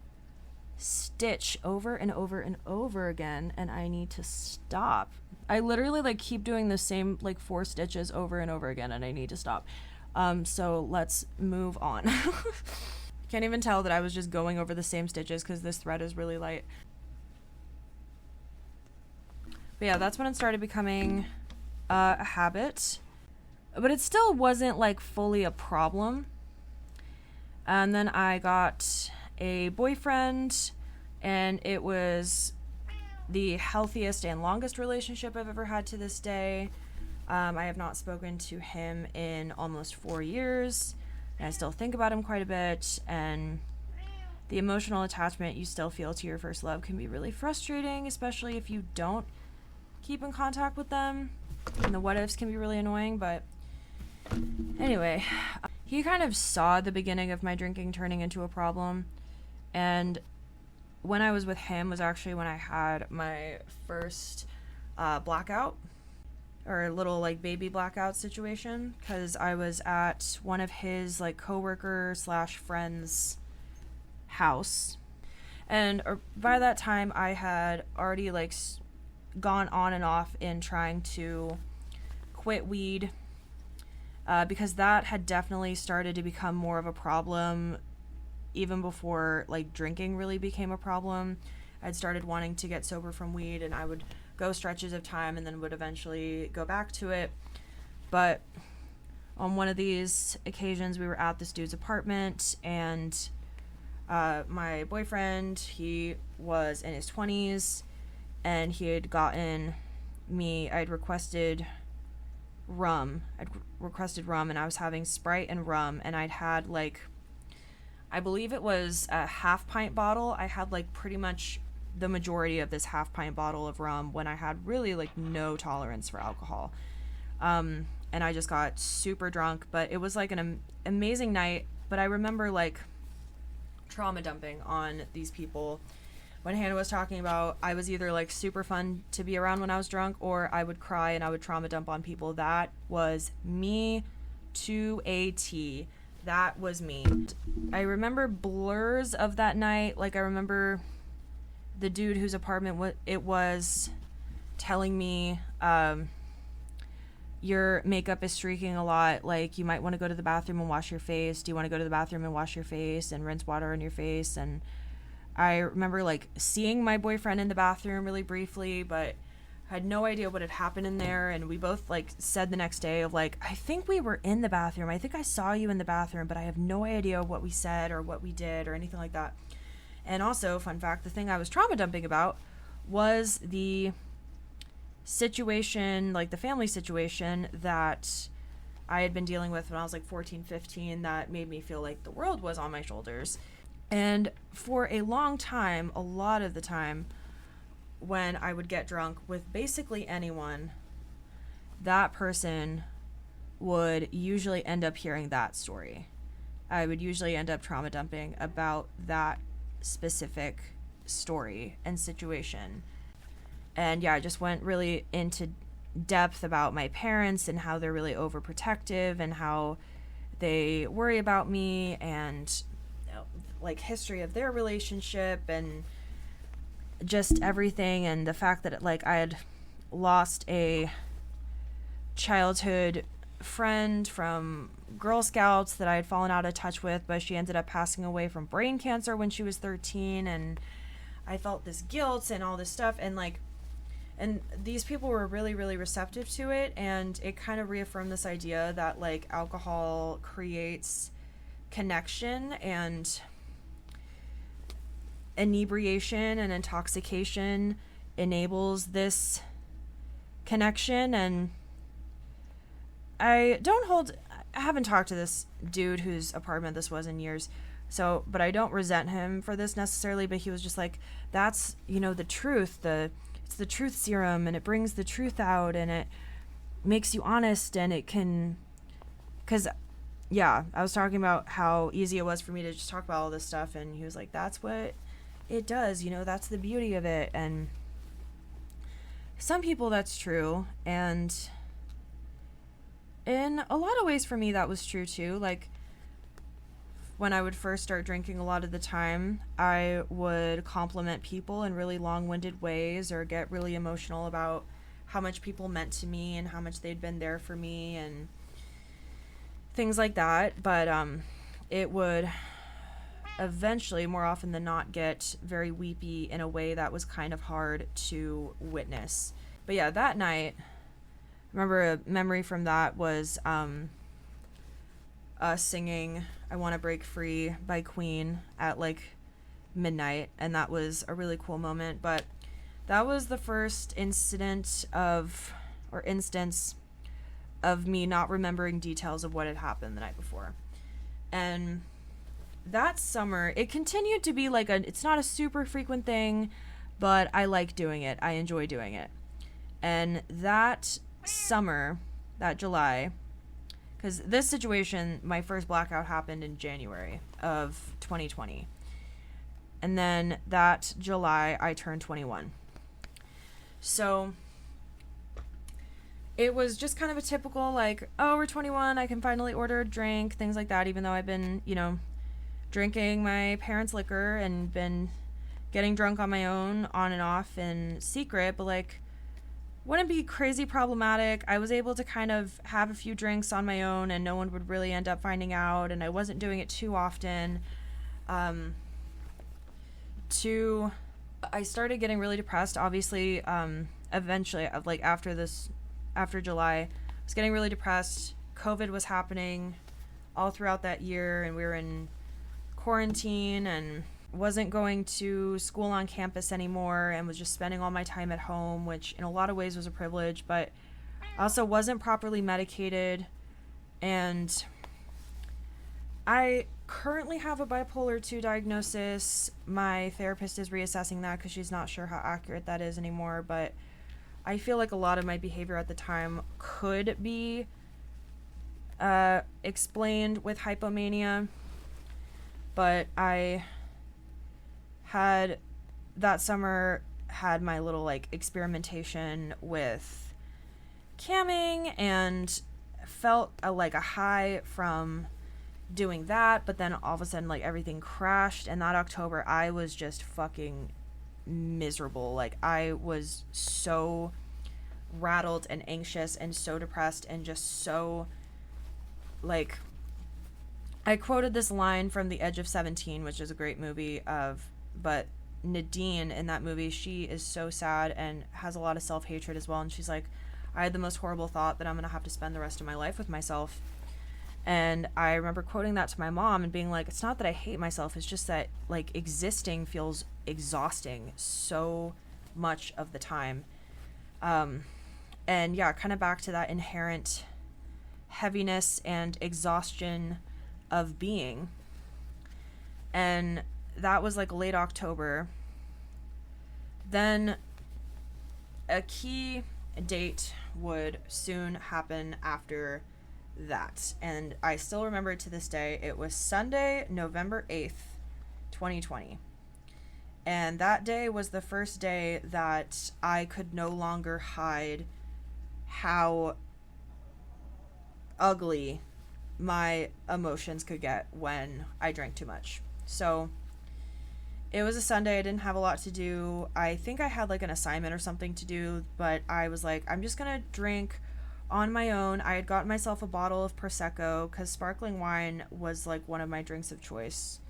stitch over and over and over again, and I need to stop. I literally like keep doing the same like 4 stitches over and over again, and I need to stop. So let's move on. Can't even tell that I was just going over the same stitches because this thread is really light. But yeah, that's when it started becoming a habit. But it still wasn't like fully a problem. And then I got a boyfriend, and it was the healthiest and longest relationship I've ever had to this day. I have not spoken to him in almost 4 years, and I still think about him quite a bit, and the emotional attachment you still feel to your first love can be really frustrating, especially if you don't keep in contact with them, and the what ifs can be really annoying. But anyway, he kind of saw the beginning of my drinking turning into a problem, and when I was with him was actually when I had my first blackout, or a little like baby blackout situation, because I was at one of his like coworker / friends' house, and by that time I had already like gone on and off in trying to quit weed, because that had definitely started to become more of a problem even before like drinking really became a problem. I'd started wanting to get sober from weed, and I would go stretches of time and then would eventually go back to it. But on one of these occasions, we were at this dude's apartment, and my boyfriend, he was in his 20s, and he had gotten me, I'd requested rum, and I was having Sprite and rum, and I'd had like, I believe it was a half-pint bottle. I had like pretty much the majority of this half-pint bottle of rum when I had really like no tolerance for alcohol. And I just got super drunk, but it was like an amazing night. But I remember like trauma dumping on these people. When Hannah was talking about, I was either like super fun to be around when I was drunk, or I would cry and I would trauma dump on people. That was me to a T. That was me. I remember blurs of that night. Like I remember the dude whose apartment it was telling me, your makeup is streaking a lot. Like, you might want to go to the bathroom and wash your face. Do you want to go to the bathroom and wash your face and rinse water on your face? And I remember like seeing my boyfriend in the bathroom really briefly, but had no idea what had happened in there. And we both like said the next day of like, I think we were in the bathroom. I think I saw you in the bathroom, but I have no idea what we said or what we did or anything like that. And also, fun fact, the thing I was trauma dumping about was the situation, like the family situation that I had been dealing with when I was like 14, 15, that made me feel like the world was on my shoulders. And for a long time, a lot of the time, when I would get drunk with basically anyone, that person would usually end up hearing that story. I would usually end up trauma dumping about that specific story and situation. And yeah, I just went really into depth about my parents and how they're really overprotective and how they worry about me, and like history of their relationship and just everything, and the fact that like I had lost a childhood friend from Girl Scouts that I had fallen out of touch with, but she ended up passing away from brain cancer when she was 13, and I felt this guilt and all this stuff, and like, and these people were really, really receptive to it, and it kind of reaffirmed this idea that like alcohol creates connection, and inebriation and intoxication enables this connection. And I haven't talked to this dude whose apartment this was in years, so, but I don't resent him for this necessarily, but he was just like, that's, you know, the truth, it's the truth serum, and it brings the truth out, and it makes you honest, and it can, because, yeah, I was talking about how easy it was for me to just talk about all this stuff, and he was like, that's what it does, you know, that's the beauty of it. And some people that's true, and in a lot of ways for me that was true too. Like when I would first start drinking, a lot of the time I would compliment people in really long-winded ways or get really emotional about how much people meant to me and how much they'd been there for me and things like that. But it would eventually, more often than not, get very weepy in a way that was kind of hard to witness. But yeah, that night, I remember a memory from that was us singing I Want to Break Free by Queen at like midnight, and that was a really cool moment. But that was the first instance of me not remembering details of what had happened the night before. And that summer, it continued to be like it's not a super frequent thing, but I like doing it. I enjoy doing it. And that summer, that July, because this situation, my first blackout happened in January of 2020. And then that July, I turned 21. So it was just kind of a typical, like, oh, we're 21, I can finally order a drink, things like that, even though I've been, you know, drinking my parents' liquor and been getting drunk on my own, on and off in secret, but like, wouldn't be crazy problematic. I was able to kind of have a few drinks on my own and no one would really end up finding out, and I wasn't doing it too often. I started getting really depressed, obviously, eventually, like after July, I was getting really depressed. COVID was happening all throughout that year, and we were in quarantine and wasn't going to school on campus anymore and was just spending all my time at home, which in a lot of ways was a privilege, but I also wasn't properly medicated. And I currently have a bipolar 2 diagnosis. My therapist is reassessing that because she's not sure how accurate that is anymore, but I feel like a lot of my behavior at the time could be explained with hypomania. But I had that summer had my little like experimentation with camming and felt like a high from doing that, but then all of a sudden like everything crashed, and that October I was just fucking miserable. Like I was so rattled and anxious and so depressed and just so like, I quoted this line from The Edge of 17, which is a great movie but Nadine in that movie, she is so sad and has a lot of self-hatred as well, and she's like, I had the most horrible thought that I'm gonna have to spend the rest of my life with myself. And I remember quoting that to my mom and being like, it's not that I hate myself, it's just that like existing feels exhausting so much of the time. And yeah, kind of back to that inherent heaviness and exhaustion of being. And that was like late October. Then a key date would soon happen after that. And I still remember it to this day. It was Sunday, November 8th, 2020. And that day was the first day that I could no longer hide how ugly my emotions could get when I drank too much. So it was a Sunday. I didn't have a lot to do. I think I had like an assignment or something to do, but I was like, I'm just gonna drink on my own. I had gotten myself a bottle of Prosecco because sparkling wine was like one of my drinks of choice.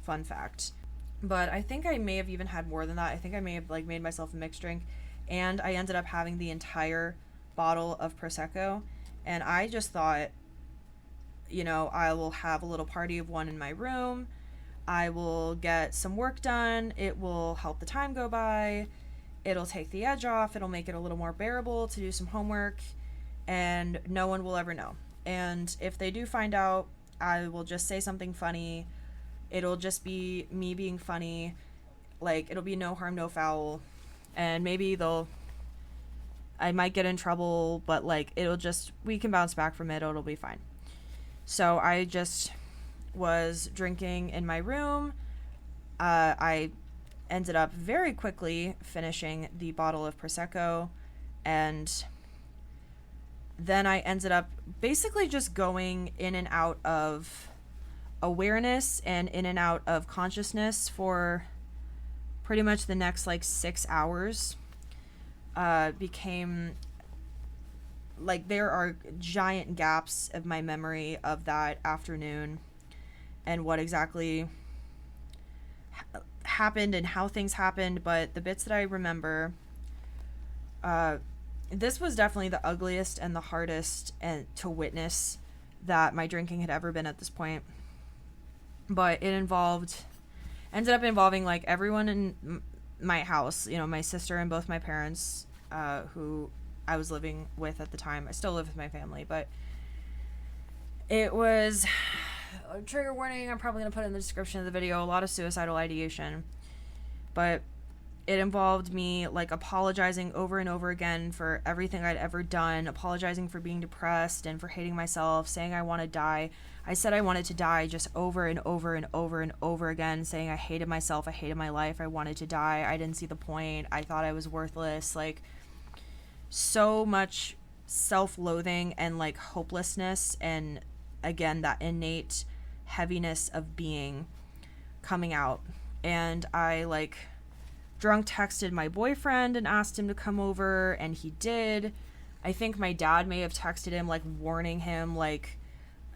Fun fact. But I think I may have even had more than that. I think I may have like made myself a mixed drink, and I ended up having the entire bottle of Prosecco. And I just thought, you know, I will have a little party of one in my room. I will get some work done. It will help the time go by. It'll take the edge off. It'll make it a little more bearable to do some homework, and no one will ever know. And if they do find out, I will just say something funny. It'll just be me being funny. Like, it'll be no harm, no foul. And maybe I might get in trouble, but like, we can bounce back from it. It'll be fine. So I just was drinking in my room. I ended up very quickly finishing the bottle of Prosecco, and then I ended up basically just going in and out of awareness and in and out of consciousness for pretty much the next like 6 hours. Became like, there are giant gaps of my memory of that afternoon and what exactly happened and how things happened, but the bits that I remember, this was definitely the ugliest and the hardest to witness that my drinking had ever been at this point. But it ended up involving like everyone in my house, you know, my sister and both my parents, who I was living with at the time. I still live with my family, but it was, trigger warning, I'm probably going to put in the description of the video, a lot of suicidal ideation. But it involved me like apologizing over and over again for everything I'd ever done, apologizing for being depressed and for hating myself, saying I want to die. I said I wanted to die just over and over and over and over again, saying I hated myself, I hated my life, I wanted to die, I didn't see the point, I thought I was worthless. Like, so much self-loathing and like hopelessness, and again that innate heaviness of being coming out. And I like drunk texted my boyfriend and asked him to come over, and he did. I think my dad may have texted him like warning him like,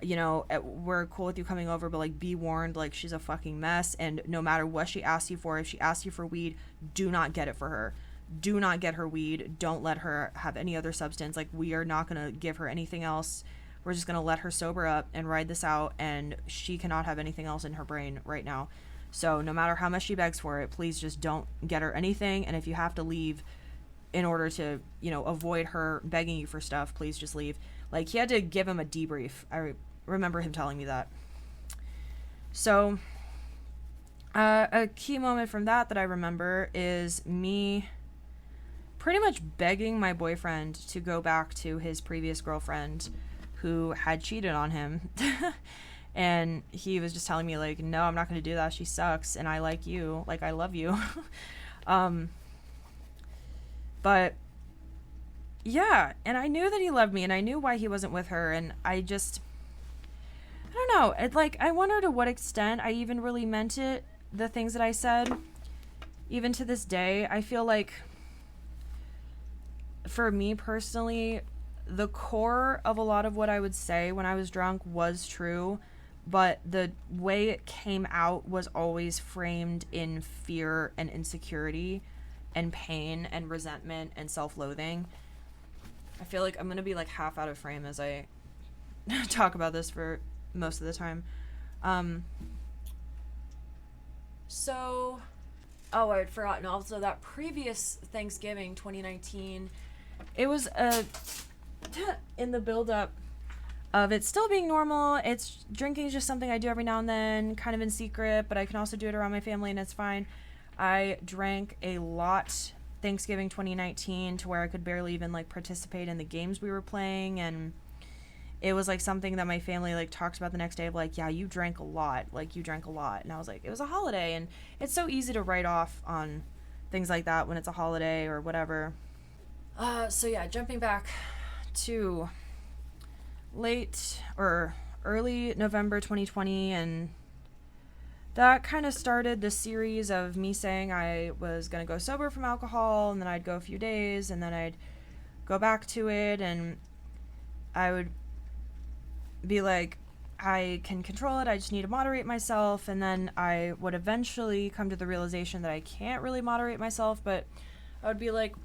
you know, we're cool with you coming over, but like, be warned, like, she's a fucking mess, and no matter what she asks you for, if she asks you for weed, do not get it for her. Do not get her weed. Don't let her have any other substance. Like, we are not going to give her anything else. We're just going to let her sober up and ride this out, and she cannot have anything else in her brain right now. So no matter how much she begs for it, please just don't get her anything. And if you have to leave in order to, you know, avoid her begging you for stuff, please just leave. Like, he had to give him a debrief. I remember him telling me that. So a key moment from that I remember is me pretty much begging my boyfriend to go back to his previous girlfriend who had cheated on him. And he was just telling me like, no, I'm not going to do that. She sucks. And I like you. Like, I love you. But yeah. And I knew that he loved me, and I knew why he wasn't with her. And I don't know. It, like, I wonder to what extent I even really meant it, the things that I said. Even to this day, I feel like for me personally, the core of a lot of what I would say when I was drunk was true, but the way it came out was always framed in fear and insecurity and pain and resentment and self-loathing. I feel like I'm going to be like half out of frame as I talk about this for most of the time. I had forgotten also that previous Thanksgiving 2019, it was in the build-up of it still being normal. It's drinking is just something I do every now and then, kind of in secret, but I can also do it around my family and it's fine. I drank a lot Thanksgiving 2019 to where I could barely even like participate in the games we were playing, and it was like something that my family like talked about the next day of like, yeah, you drank a lot, like you drank a lot. And I was like, it was a holiday. And it's so easy to write off on things like that when it's a holiday or whatever. So yeah, jumping back to late or early November 2020, and that kind of started the series of me saying I was going to go sober from alcohol, and then I'd go a few days, and then I'd go back to it, and I would be like, I can control it, I just need to moderate myself, and then I would eventually come to the realization that I can't really moderate myself, but I would be like,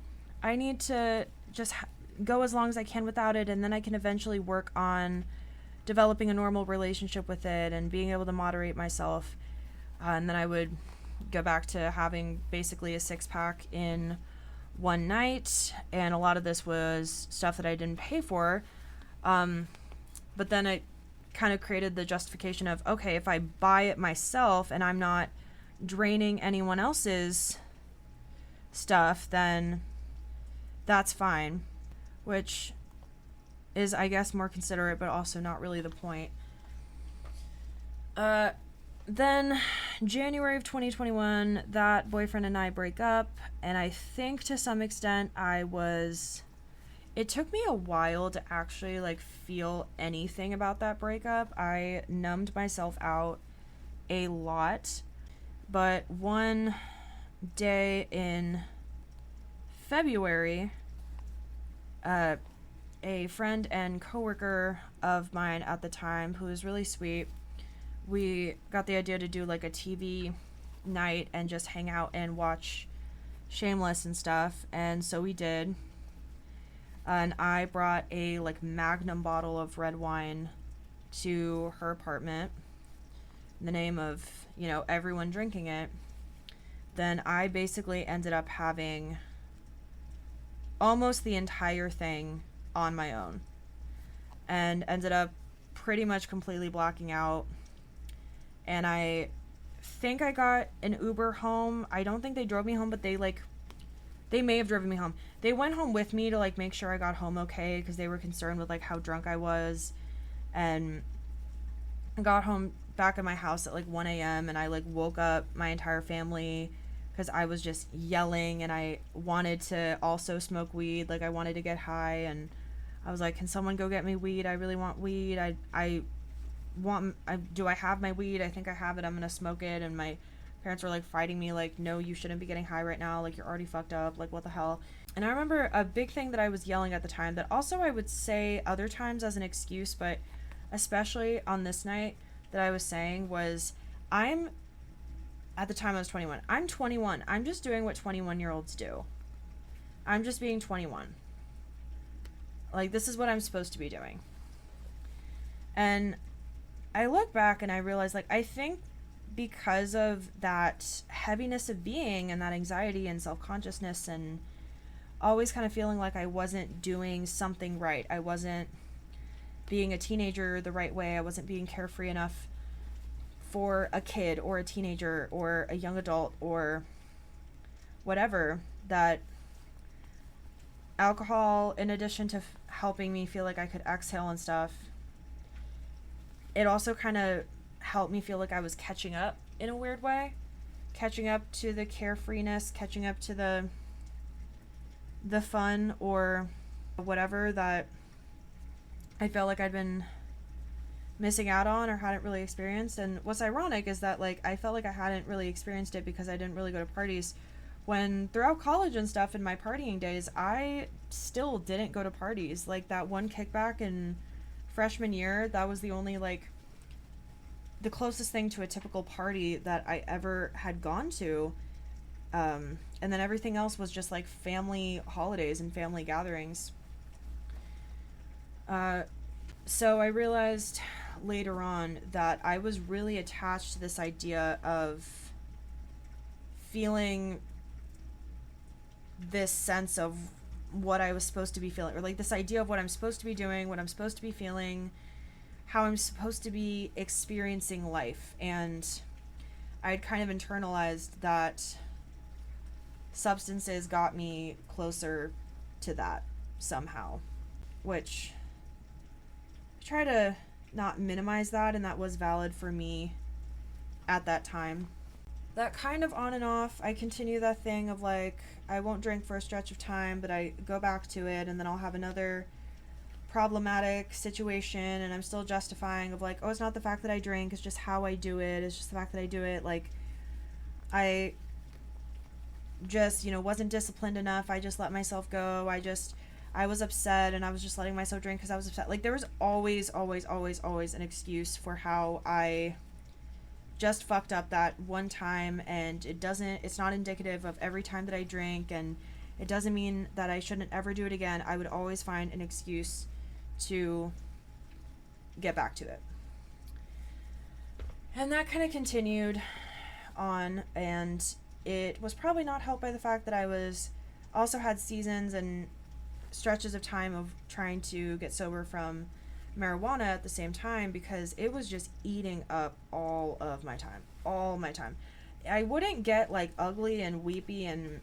I need to just go as long as I can without it, and then I can eventually work on developing a normal relationship with it and being able to moderate myself. And then I would go back to having basically a 6-pack in one night, and a lot of this was stuff that I didn't pay for. But then it kind of created the justification of, okay, if I buy it myself and I'm not draining anyone else's stuff, then that's fine. Which is, I guess, more considerate, but also not really the point. Then January of 2021, that boyfriend and I break up, and I think to some extent it took me a while to actually like feel anything about that breakup. I numbed myself out a lot, but one day in February, a friend and coworker of mine at the time, who was really sweet, we got the idea to do like a TV night and just hang out and watch Shameless and stuff, and so we did. And I brought a like magnum bottle of red wine to her apartment in the name of, you know, everyone drinking it. Then I basically ended up having almost the entire thing on my own, and ended up pretty much completely blacking out. And I think I got an Uber home. I don't think they drove me home, but they may have driven me home. They went home with me to like make sure I got home okay, because they were concerned with like how drunk I was. And I got home back at my house at like 1 a.m. and I like woke up my entire family because I was just yelling, and I wanted to also smoke weed. Like I wanted to get high, and I was like, can someone go get me weed? I really want weed. Do I have my weed? I think I have it. I'm gonna smoke it. And my parents were like fighting me, like, no, you shouldn't be getting high right now. Like, you're already fucked up. Like, what the hell? And I remember a big thing that I was yelling at the time, that also I would say other times as an excuse, but especially on this night that I was saying was, at the time I was 21. I'm 21. I'm just doing what 21-year-olds do. I'm just being 21. Like, this is what I'm supposed to be doing. And I look back and I realize, like, I think because of that heaviness of being and that anxiety and self-consciousness and always kind of feeling like I wasn't doing something right. I wasn't being a teenager the right way. I wasn't being carefree enough for a kid or a teenager or a young adult or whatever, that alcohol, in addition to helping me feel like I could exhale and stuff, it also kind of helped me feel like I was catching up in a weird way. Catching up to the carefreeness, catching up to the fun or whatever that I felt like I'd been missing out on or hadn't really experienced. And what's ironic is that, like, I felt like I hadn't really experienced it because I didn't really go to parties, when throughout college and stuff in my partying days, I still didn't go to parties. Like, that one kickback in freshman year, that was the only, like, the closest thing to a typical party that I ever had gone to. And then everything else was just like family holidays and family gatherings. So I realized later on that I was really attached to this idea of feeling this sense of what I was supposed to be feeling, or like this idea of what I'm supposed to be doing, what I'm supposed to be feeling, how I'm supposed to be experiencing life. And I'd kind of internalized that substances got me closer to that somehow, which try to not minimize that, and that was valid for me at that time. That kind of on and off, I continue that thing of like, I won't drink for a stretch of time, but I go back to it, and then I'll have another problematic situation, and I'm still justifying of like, oh, it's not the fact that I drink, it's just how I do it, it's just the fact that I do it, like, I just, wasn't disciplined enough, I just let myself go, I was upset, and I was just letting myself drink because I was upset. Like, there was always an excuse for how I just fucked up that one time, and it's not indicative of every time that I drink, and it doesn't mean that I shouldn't ever do it again. I would always find an excuse to get back to it. And that kind of continued on, and it was probably not helped by the fact that I also had seasons and stretches of time of trying to get sober from marijuana at the same time, because it was just eating up all my time. I wouldn't get like ugly and weepy and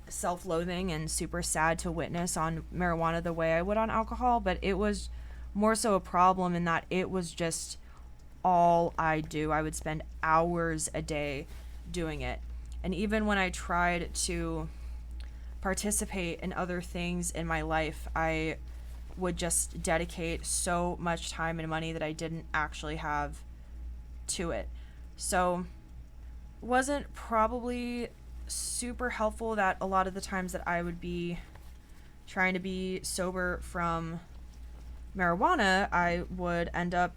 self-loathing and super sad to witness on marijuana the way I would on alcohol, but it was more so a problem in that it was just all I do. I would spend hours a day doing it. And even when I tried to participate in other things in my life, I would just dedicate so much time and money that I didn't actually have to it. So wasn't probably super helpful that a lot of the times that I would be trying to be sober from marijuana, I would end up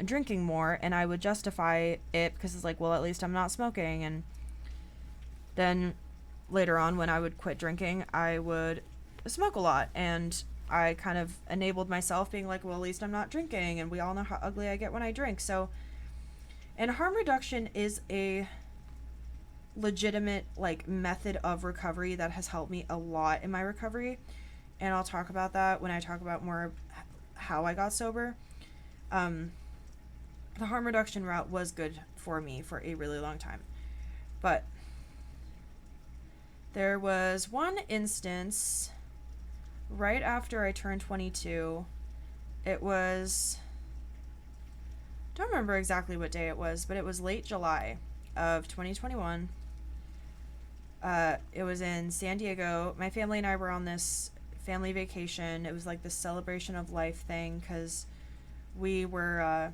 drinking more, and I would justify it because it's like, well, at least I'm not smoking. And then later on, when I would quit drinking, I would smoke a lot, and I kind of enabled myself being like, well, at least I'm not drinking, and we all know how ugly I get when I drink. So, and harm reduction is a legitimate like method of recovery that has helped me a lot in my recovery, and I'll talk about that when I talk about more how I got sober. The harm reduction route was good for me for a really long time, but there was one instance right after I turned 22. It was, don't remember exactly what day it was, but it was late July of 2021. It was in San Diego. My family and I were on this family vacation. It was like this celebration of life thing, because we were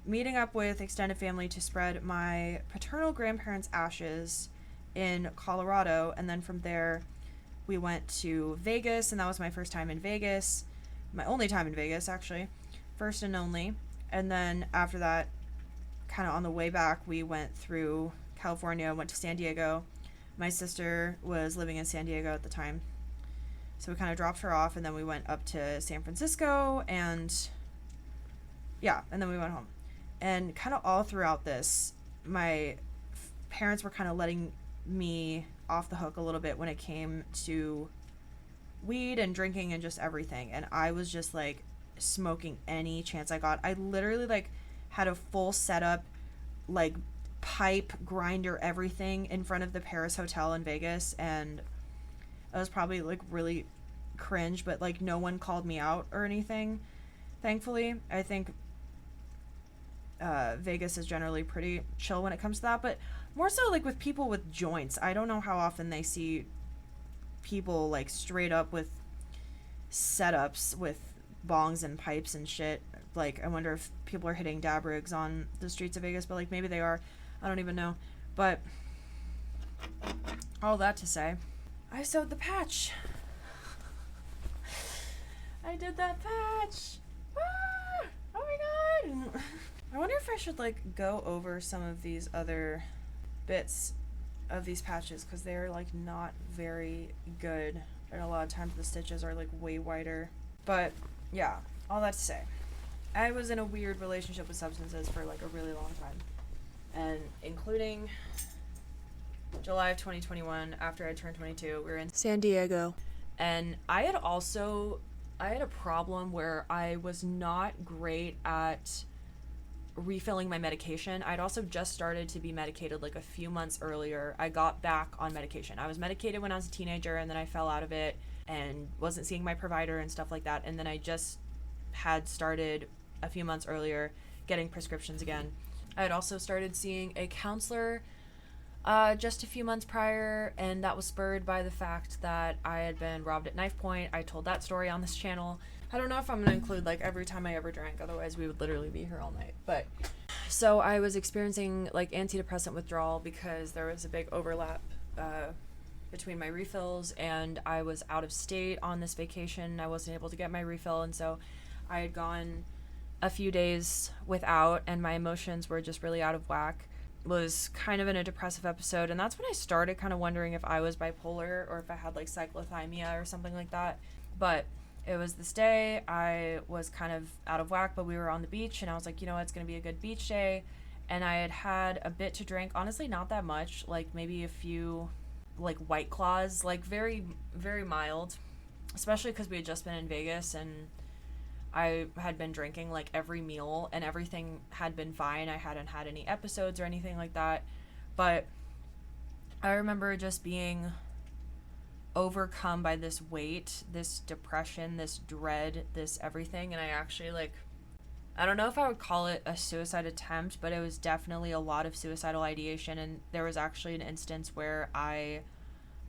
meeting up with extended family to spread my paternal grandparents' ashes in Colorado, and then from there we went to Vegas, and that was my first time in Vegas. My only time in Vegas, actually. First and only. And then after that, kind of on the way back, we went through California, went to San Diego. My sister was living in San Diego at the time, so we kind of dropped her off, and then we went up to San Francisco, and and then we went home. And kind of all throughout this, my parents were kind of letting me off the hook a little bit when it came to weed and drinking and just everything, and I was just like smoking any chance I got. I literally like had a full setup, like pipe, grinder, everything in front of the Paris Hotel in Vegas, and it was probably like really cringe, but like no one called me out or anything, thankfully. I think Vegas is generally pretty chill when it comes to that, but more so like with people with joints. I don't know how often they see people like straight up with setups with bongs and pipes and shit. Like, I wonder if people are hitting dab rigs on the streets of Vegas, but like maybe they are. I don't even know. But all that to say, I sewed the patch. I did that patch. Ah! Oh my god. I wonder if I should like go over some of these other bits of these patches, because they're like not very good, and a lot of times the stitches are like way wider. But yeah, all that to say, I was in a weird relationship with substances for like a really long time, and including July of 2021, after I turned 22, we were in San Diego, and I had a problem where I was not great at refilling my medication. I'd also just started to be medicated like a few months earlier. I got back on medication. I was medicated when I was a teenager, and then I fell out of it and wasn't seeing my provider and stuff like that, and then I just had started a few months earlier getting prescriptions again. I had also started seeing a counselor just a few months prior, and that was spurred by the fact that I had been robbed at knife point. I told that story on this channel. I don't know if I'm going to include like every time I ever drank, otherwise we would literally be here all night. But so I was experiencing like antidepressant withdrawal because there was a big overlap between my refills, and I was out of state on this vacation. I wasn't able to get my refill, and so I had gone a few days without, and my emotions were just really out of whack. Was kind of in a depressive episode, and that's when I started kind of wondering if I was bipolar or if I had like cyclothymia or something like that. But it was this day I was kind of out of whack, but we were on the beach, and I was like, you know what, it's gonna be a good beach day. And I had a bit to drink, honestly not that much, like maybe a few like White Claws, like very, very mild, especially because we had just been in Vegas and I had been drinking like every meal and everything had been fine. I hadn't had any episodes or anything like that. But I remember just being overcome by this weight, this depression, this dread, this everything. And I actually I don't know if I would call it a suicide attempt, but it was definitely a lot of suicidal ideation. And there was actually an instance where I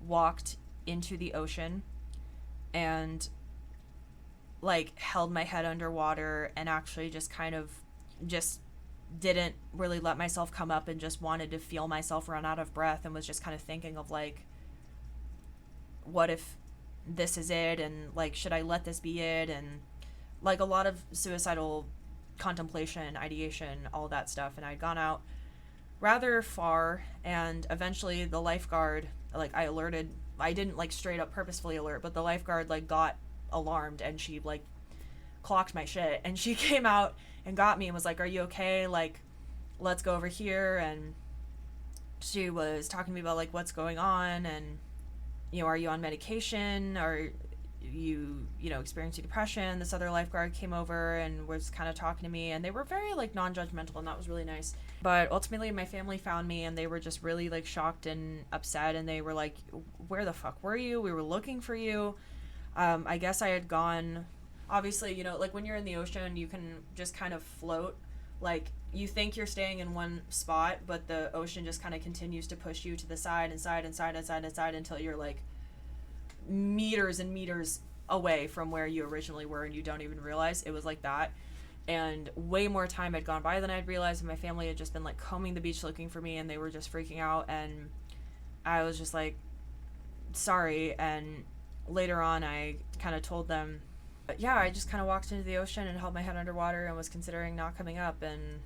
walked into the ocean and like held my head underwater and actually just kind of just didn't really let myself come up and just wanted to feel myself run out of breath, and was just kind of thinking of like, what if this is it, and like, should I let this be it, and like a lot of suicidal contemplation, ideation, all that stuff. And I'd gone out rather far, and eventually the lifeguard, like I didn't like straight up purposefully alert, but the lifeguard like got alarmed, and she like clocked my shit, and she came out and got me and was like, are you okay, like let's go over here. And she was talking to me about like what's going on, and you know, are you on medication, or you know, experiencing depression. This other lifeguard came over and was kind of talking to me, and they were very like non-judgmental, and that was really nice. But ultimately my family found me, and they were just really like shocked and upset, and they were like, where the fuck were you? We were looking for you. I guess I had gone, obviously, you know, like when you're in the ocean, you can just kind of float. Like you think you're staying in one spot, but the ocean just kind of continues to push you to the side and side and side and side and side until you're like meters and meters away from where you originally were, and you don't even realize it was like that. And way more time had gone by than I'd realized, and my family had just been like combing the beach looking for me, and they were just freaking out, and I was just like, sorry. And later on I kind of told them, but yeah, I just kind of walked into the ocean and held my head underwater and was considering not coming up. And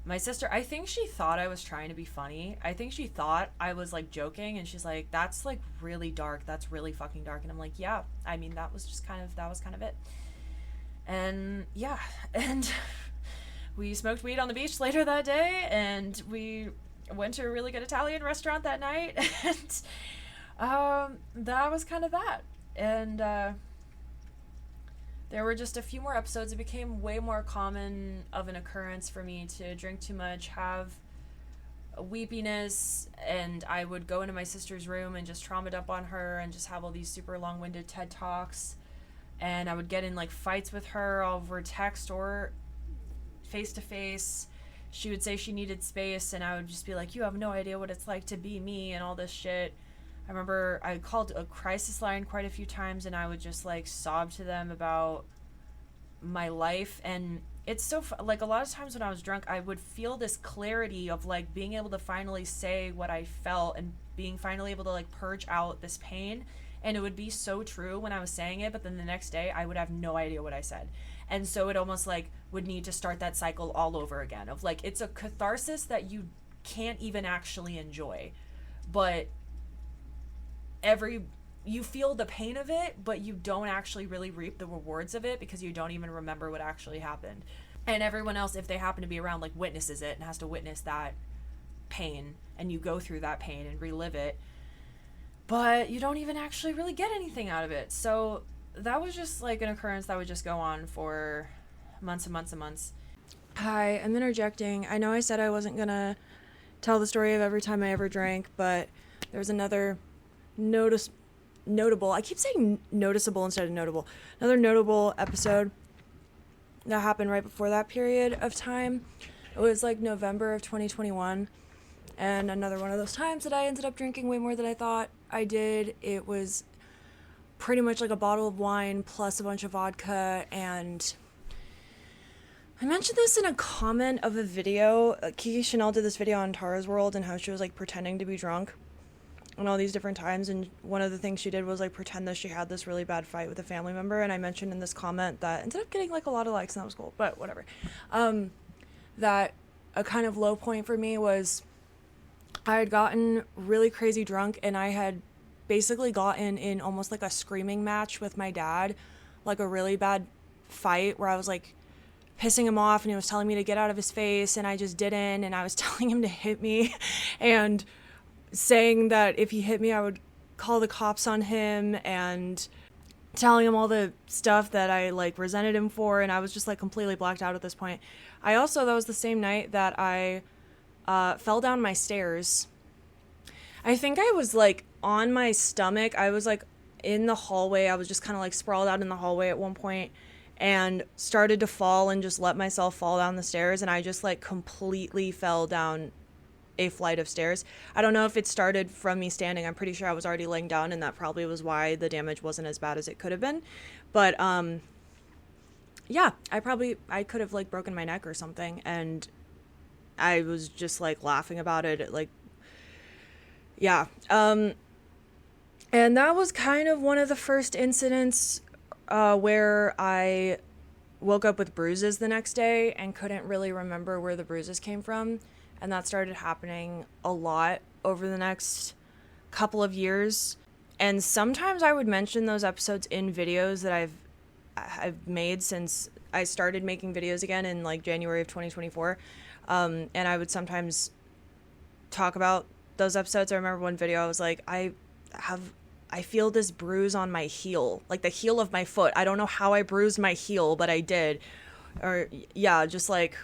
my sister, I think she thought I was trying to be funny. I think she thought I was like joking, and she's like, that's like really dark. That's really fucking dark. And I'm like, yeah, I mean, that was kind of it. And yeah, and we smoked weed on the beach later that day, and we went to a really good Italian restaurant that night. And that was kind of that. And there were just a few more episodes. It became way more common of an occurrence for me to drink too much, have a weepiness, and I would go into my sister's room and just trauma dump on her and just have all these super long-winded TED Talks. And I would get in like fights with her over text or face-to-face. She would say she needed space, and I would just be like, you have no idea what it's like to be me, and all this shit. I remember I called a crisis line quite a few times, and I would just like sob to them about my life. And it's so like a lot of times when I was drunk, I would feel this clarity of like being able to finally say what I felt, and being finally able to like purge out this pain. And it would be so true when I was saying it, but then the next day I would have no idea what I said. And so it almost like would need to start that cycle all over again of like, it's a catharsis that you can't even actually enjoy, but you feel the pain of it, but you don't actually really reap the rewards of it because you don't even remember what actually happened. And everyone else, if they happen to be around, like witnesses it and has to witness that pain, and you go through that pain and relive it, but you don't even actually really get anything out of it. So that was just like an occurrence that would just go on for months and months and months. Hi, I'm interjecting. I know I said I wasn't gonna tell the story of every time I ever drank, but there's another notable, I keep saying noticeable instead of notable, another notable episode that happened right before that period of time. It was like November of 2021, and another one of those times that I ended up drinking way more than I thought I did. It was pretty much like a bottle of wine plus a bunch of vodka, and I mentioned this in a comment of a video. Kiki Chanel did this video on Tara's World and how she was like pretending to be drunk and all these different times, and one of the things she did was like pretend that she had this really bad fight with a family member, and I mentioned in this comment that ended up getting like a lot of likes, and that was cool, but whatever. That a kind of low point for me was I had gotten really crazy drunk, and I had basically gotten in almost like a screaming match with my dad, like a really bad fight where I was like pissing him off and he was telling me to get out of his face, and I just didn't, and I was telling him to hit me and saying that if he hit me I would call the cops on him, and telling him all the stuff that I like resented him for, and I was just like completely blacked out at this point. That was the same night that I fell down my stairs. I think I was like on my stomach. I was like in the hallway. I was just kind of like sprawled out in the hallway at one point and started to fall and just let myself fall down the stairs, and I just like completely fell down a flight of stairs. I don't know if it started from me standing. I'm pretty sure I was already laying down, and that probably was why the damage wasn't as bad as it could have been. But yeah, I could have like broken my neck or something, and I was just like laughing about it, like, yeah. And that was kind of one of the first incidents where I woke up with bruises the next day and couldn't really remember where the bruises came from. And that started happening a lot over the next couple of years. And sometimes I would mention those episodes in videos that I've made since I started making videos again in like January of 2024. And I would sometimes talk about those episodes. I remember one video I was like, I feel this bruise on my heel, like the heel of my foot. I don't know how I bruised my heel, but I did. Or yeah, just like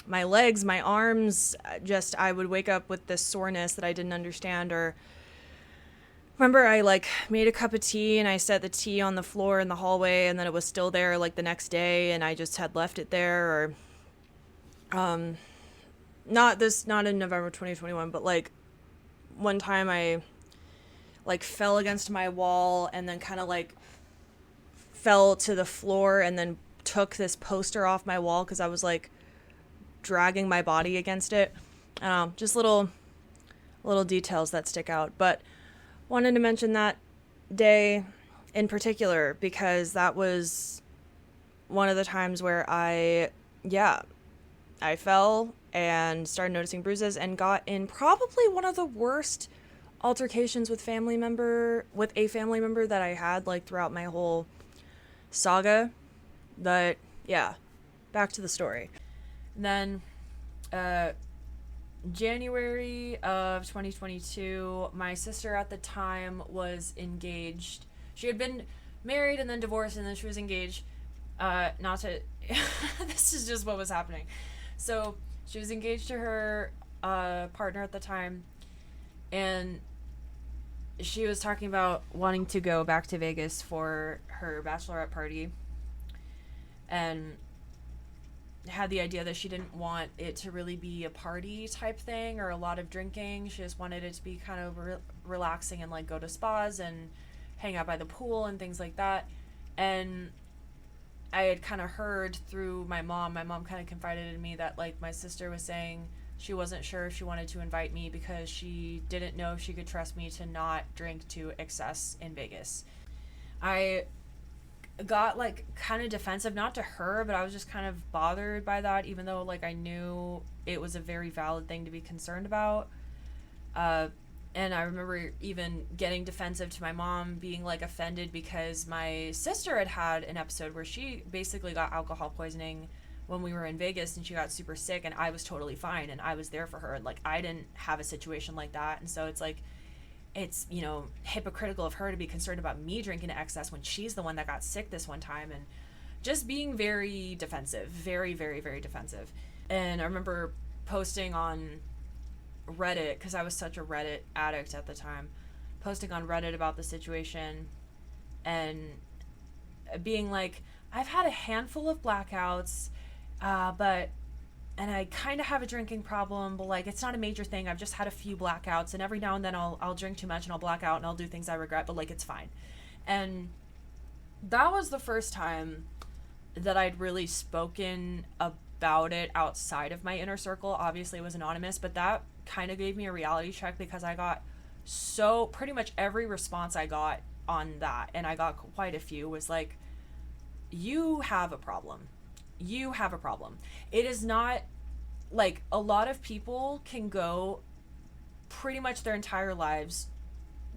my legs, my arms, just I would wake up with this soreness that I didn't understand. Or remember I like made a cup of tea and I set the tea on the floor in the hallway, and then it was still there like the next day, and I just had left it there. Or not in November 2021, but like one time I like fell against my wall and then kind of like fell to the floor and then took this poster off my wall because I was like dragging my body against it. Just little details that stick out, but wanted to mention that day in particular because that was one of the times where I fell and started noticing bruises and got in probably one of the worst altercations with a family member that I had like throughout my whole saga. But yeah, back to the story. Then January of 2022, my sister at the time was engaged. She had been married and then divorced, and then she was engaged. This is just what was happening. So she was engaged to her partner at the time, and she was talking about wanting to go back to Vegas for her bachelorette party, and had the idea that she didn't want it to really be a party type thing or a lot of drinking. She just wanted it to be kind of relaxing and like go to spas and hang out by the pool and things like that. And I had kind of heard through my mom kind of confided in me that like my sister was saying she wasn't sure if she wanted to invite me because she didn't know if she could trust me to not drink to excess in Vegas. I got like kind of defensive, not to her, but I was just kind of bothered by that, even though like I knew it was a very valid thing to be concerned about. And I remember even getting defensive to my mom, being like offended because my sister had an episode where she basically got alcohol poisoning when we were in Vegas, and she got super sick, and I was totally fine and I was there for her, and like I didn't have a situation like that. And so it's like it's, you know, hypocritical of her to be concerned about me drinking to excess when she's the one that got sick this one time, and just being very defensive, very, very, very defensive. And I remember posting on Reddit, because I was such a Reddit addict at the time, posting on Reddit about the situation and being like, I've had a handful of blackouts, and I kind of have a drinking problem, but like it's not a major thing. I've just had a few blackouts, and every now and then I'll drink too much and I'll black out and I'll do things I regret, but like it's fine. And that was the first time that I'd really spoken about it outside of my inner circle. Obviously it was anonymous, but that kind of gave me a reality check, because I got so pretty much every response I got on that, and I got quite a few, was like, you have a problem. You have a problem. It is not like, a lot of people can go pretty much their entire lives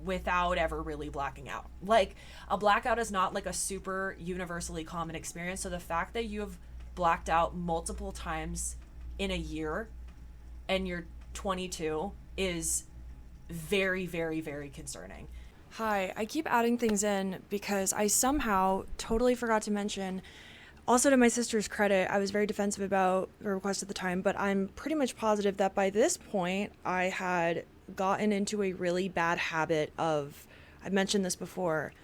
without ever really blacking out. Like, a blackout is not like a super universally common experience. So the fact that you have blacked out multiple times in a year and you're 22 is very, very, very concerning. Hi, I keep adding things in because I somehow totally forgot to mention, also to my sister's credit, I was very defensive about the request at the time, but I'm pretty much positive that by this point I had gotten into a really bad habit of, I've mentioned this before,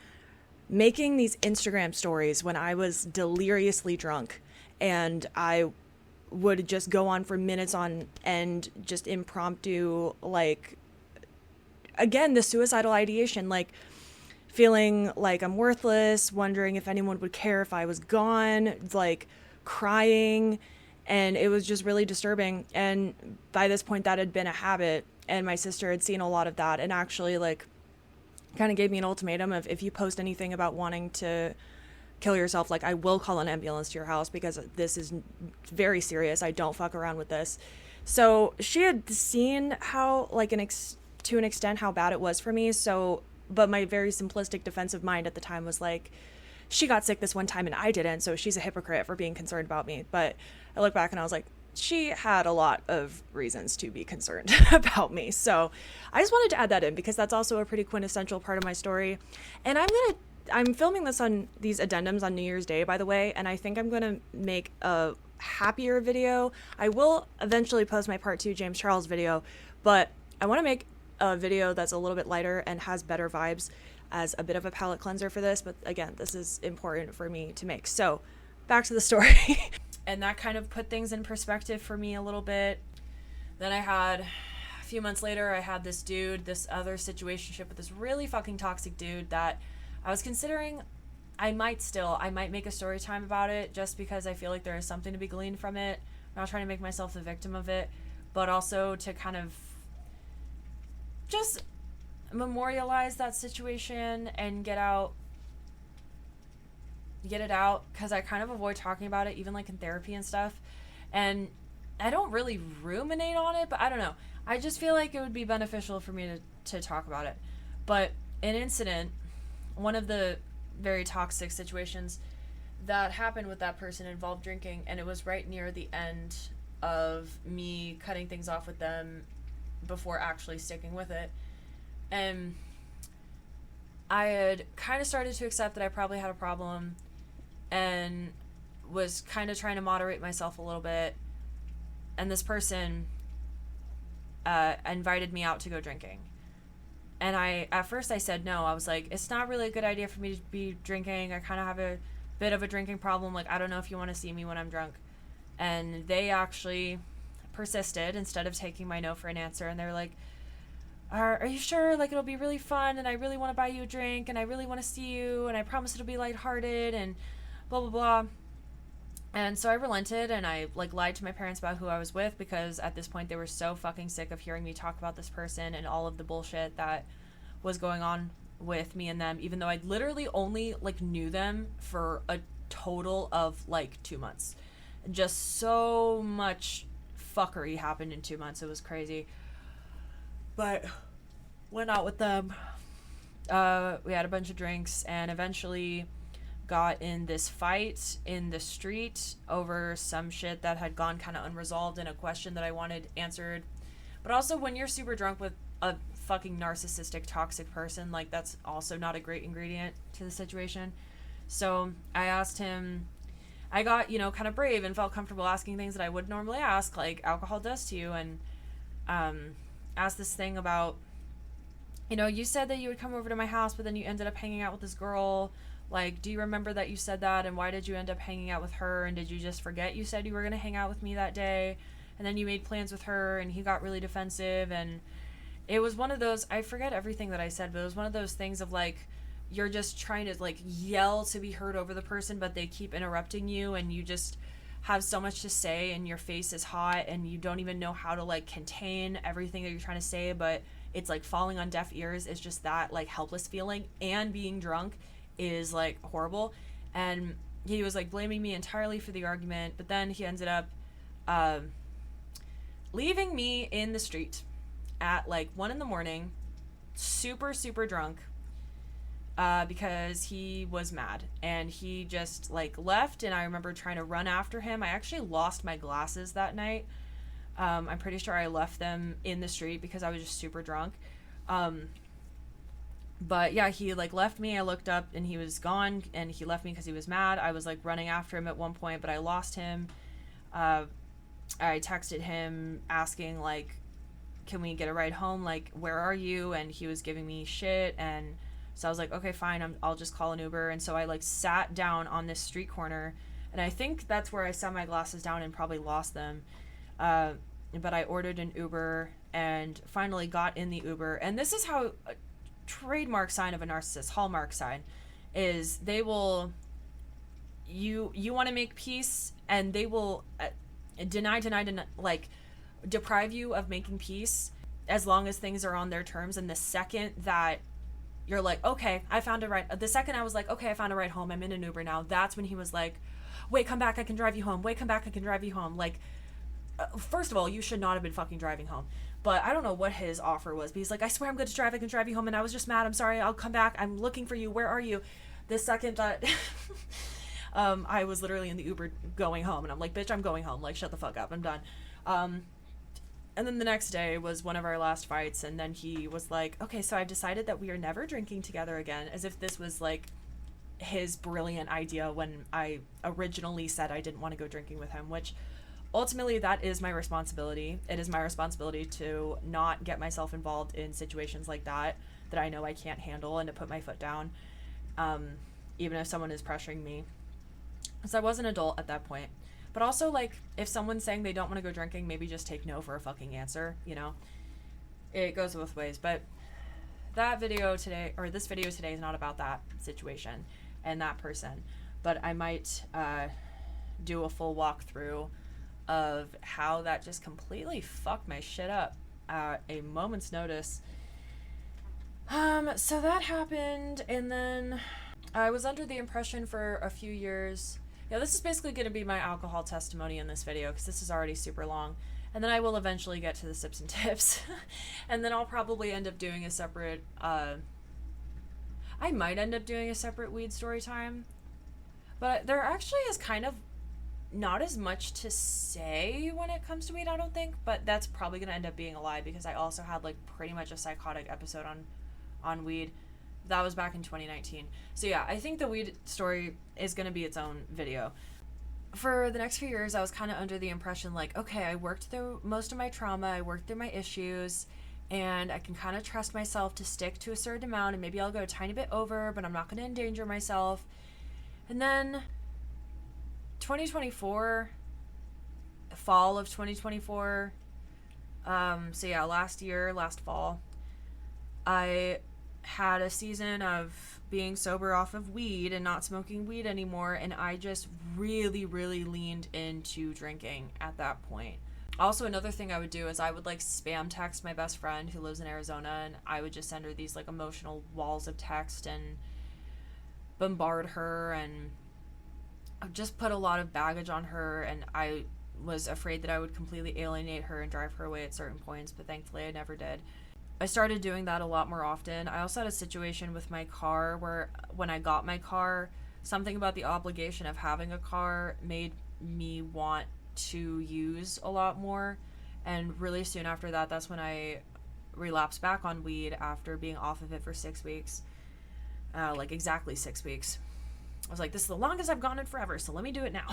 making these Instagram stories when I was deliriously drunk, and I would just go on for minutes on end, just impromptu, like, again, the suicidal ideation, like feeling like I'm worthless, wondering if anyone would care if I was gone, like crying, and it was just really disturbing. And by this point that had been a habit, and my sister had seen a lot of that and actually like kind of gave me an ultimatum of, if you post anything about wanting to kill yourself, like I will call an ambulance to your house, because this is very serious. I don't fuck around with this. So she had seen how, like, to an extent, how bad it was for me. So, but my very simplistic defensive mind at the time was like, she got sick this one time and I didn't, so she's a hypocrite for being concerned about me. But I look back and I was like, she had a lot of reasons to be concerned about me. So I just wanted to add that in, because that's also a pretty quintessential part of my story. And I'm filming this on these addendums on New Year's Day, by the way, and I think I'm gonna make a happier video. I will eventually post my part 2 James Charles video, but I want to make a video that's a little bit lighter and has better vibes as a bit of a palate cleanser for this. But again, this is important for me to make. So back to the story. And that kind of put things in perspective for me a little bit. Then a few months later, I had this other situationship with this really fucking toxic dude that I was considering I might make a story time about it, just because I feel like there is something to be gleaned from it. I'm not trying to make myself the victim of it, but also to kind of just memorialize that situation and get it out, because I kind of avoid talking about it, even like in therapy and stuff. And I don't really ruminate on it, but I don't know. I just feel like it would be beneficial for me to talk about it. But an incident, one of the very toxic situations that happened with that person, involved drinking, and it was right near the end of me cutting things off with them before actually sticking with it. And I had kind of started to accept that I probably had a problem, and was kind of trying to moderate myself a little bit. And this person invited me out to go drinking. And at first I said no. I was like, it's not really a good idea for me to be drinking. I kind of have a bit of a drinking problem. Like, I don't know if you want to see me when I'm drunk. And they actually persisted instead of taking my no for an answer. And they were like, are you sure? Like, it'll be really fun, and I really want to buy you a drink, and I really want to see you, and I promise it'll be lighthearted, and blah, blah, blah. And so I relented, and I like lied to my parents about who I was with, because at this point they were so fucking sick of hearing me talk about this person and all of the bullshit that was going on with me and them, even though I literally only like knew them for a total of like 2 months. Just so much fuckery happened in 2 months. It was crazy. But went out with them. We had a bunch of drinks, and eventually got in this fight in the street over some shit that had gone kind of unresolved, and a question that I wanted answered. But also, when you're super drunk with a fucking narcissistic, toxic person, like, that's also not a great ingredient to the situation. So I asked him, I got, kind of brave and felt comfortable asking things that I would normally ask, like alcohol does to you, and asked this thing about you know, you said that you would come over to my house, but then you ended up hanging out with this girl. Like, do you remember that you said that, and why did you end up hanging out with her, and did you just forget you said you were going to hang out with me that day, and then you made plans with her, and he got really defensive, and it was one of those, I forget everything that I said, but it was one of those things of, like, you're just trying to, like, yell to be heard over the person, but they keep interrupting you, and you just have so much to say, and your face is hot, and you don't even know how to, like, contain everything that you're trying to say, but it's, like, falling on deaf ears. It's just that, like, helpless feeling, and being drunk is, like, horrible. And he was, like, blaming me entirely for the argument, but then he ended up leaving me in the street at, like, 1 a.m, super, super drunk, because he was mad, and he just, like, left, and I remember trying to run after him. I actually lost my glasses that night. I'm pretty sure I left them in the street because I was just super drunk. But yeah, he, like, left me. I looked up and he was gone, and he left me because he was mad. I was, like, running after him at one point, but I lost him. I texted him asking, like, can we get a ride home? Like, where are you? And he was giving me shit, and so I was like, okay, fine, I'll just call an Uber. And so I, like, sat down on this street corner, and I think that's where I set my glasses down and probably lost them. But I ordered an Uber and finally got in the Uber. And this is how a trademark sign of a narcissist, hallmark sign, is they will, you want to make peace, and they will deny, like, deprive you of making peace as long as things are on their terms. And the second that you're like, okay, I found a ride, the second I was like, okay, I found a ride home, I'm in an Uber now, that's when he was like, wait, come back, I can drive you home. Wait, come back, I can drive you home. Like, first of all, you should not have been fucking driving home. But I don't know what his offer was. But he's like, I swear I'm good to drive. I can drive you home. And I was just mad. I'm sorry. I'll come back. I'm looking for you. Where are you? The second that I was literally in the Uber going home. And I'm like, bitch, I'm going home. Like, shut the fuck up. I'm done. And then the next day was one of our last fights. And then he was like, okay, so I've decided that we are never drinking together again. As if this was, like, his brilliant idea when I originally said I didn't want to go drinking with him, which ultimately that is my responsibility. It is my responsibility to not get myself involved in situations like that I know I can't handle, and to put my foot down, even if someone is pressuring me, because I was an adult at that point. But also, like, if someone's saying they don't want to go drinking, maybe just take no for a fucking answer, you know? It goes both ways. But that video today, or this video today, is not about that situation and that person, but I might do a full walkthrough of how that just completely fucked my shit up at a moment's notice. So that happened, and then I was under the impression for a few years. Yeah, this is basically going to be my alcohol testimony in this video, because this is already super long. And then I will eventually get to the sips and tips. And then I'll probably end up doing a separate, I might end up doing a separate weed story time. But there actually is kind of not as much to say when it comes to weed, I don't think, but that's probably going to end up being a lie, because I also had, like, pretty much a psychotic episode on weed. That was back in 2019. So yeah, I think the weed story is going to be its own video. For the next few years, I was kind of under the impression, like, okay, I worked through most of my trauma, I worked through my issues, and I can kind of trust myself to stick to a certain amount, and maybe I'll go a tiny bit over, but I'm not going to endanger myself. And then 2024, fall of 2024, so yeah, last fall, I had a season of being sober off of weed and not smoking weed anymore, and I just really, really leaned into drinking at that point. Also, another thing I would do is I would, like, spam text my best friend who lives in Arizona, and I would just send her these, like, emotional walls of text and bombard her, and just put a lot of baggage on her, and I was afraid that I would completely alienate her and drive her away at certain points, but thankfully I never did. I started doing that a lot more often. I also had a situation with my car where when I got my car, something about the obligation of having a car made me want to use a lot more, and really soon after that, that's when I relapsed back on weed after being off of it for 6 weeks, like exactly 6 weeks. I was like, this is the longest I've gone in forever, so let me do it now.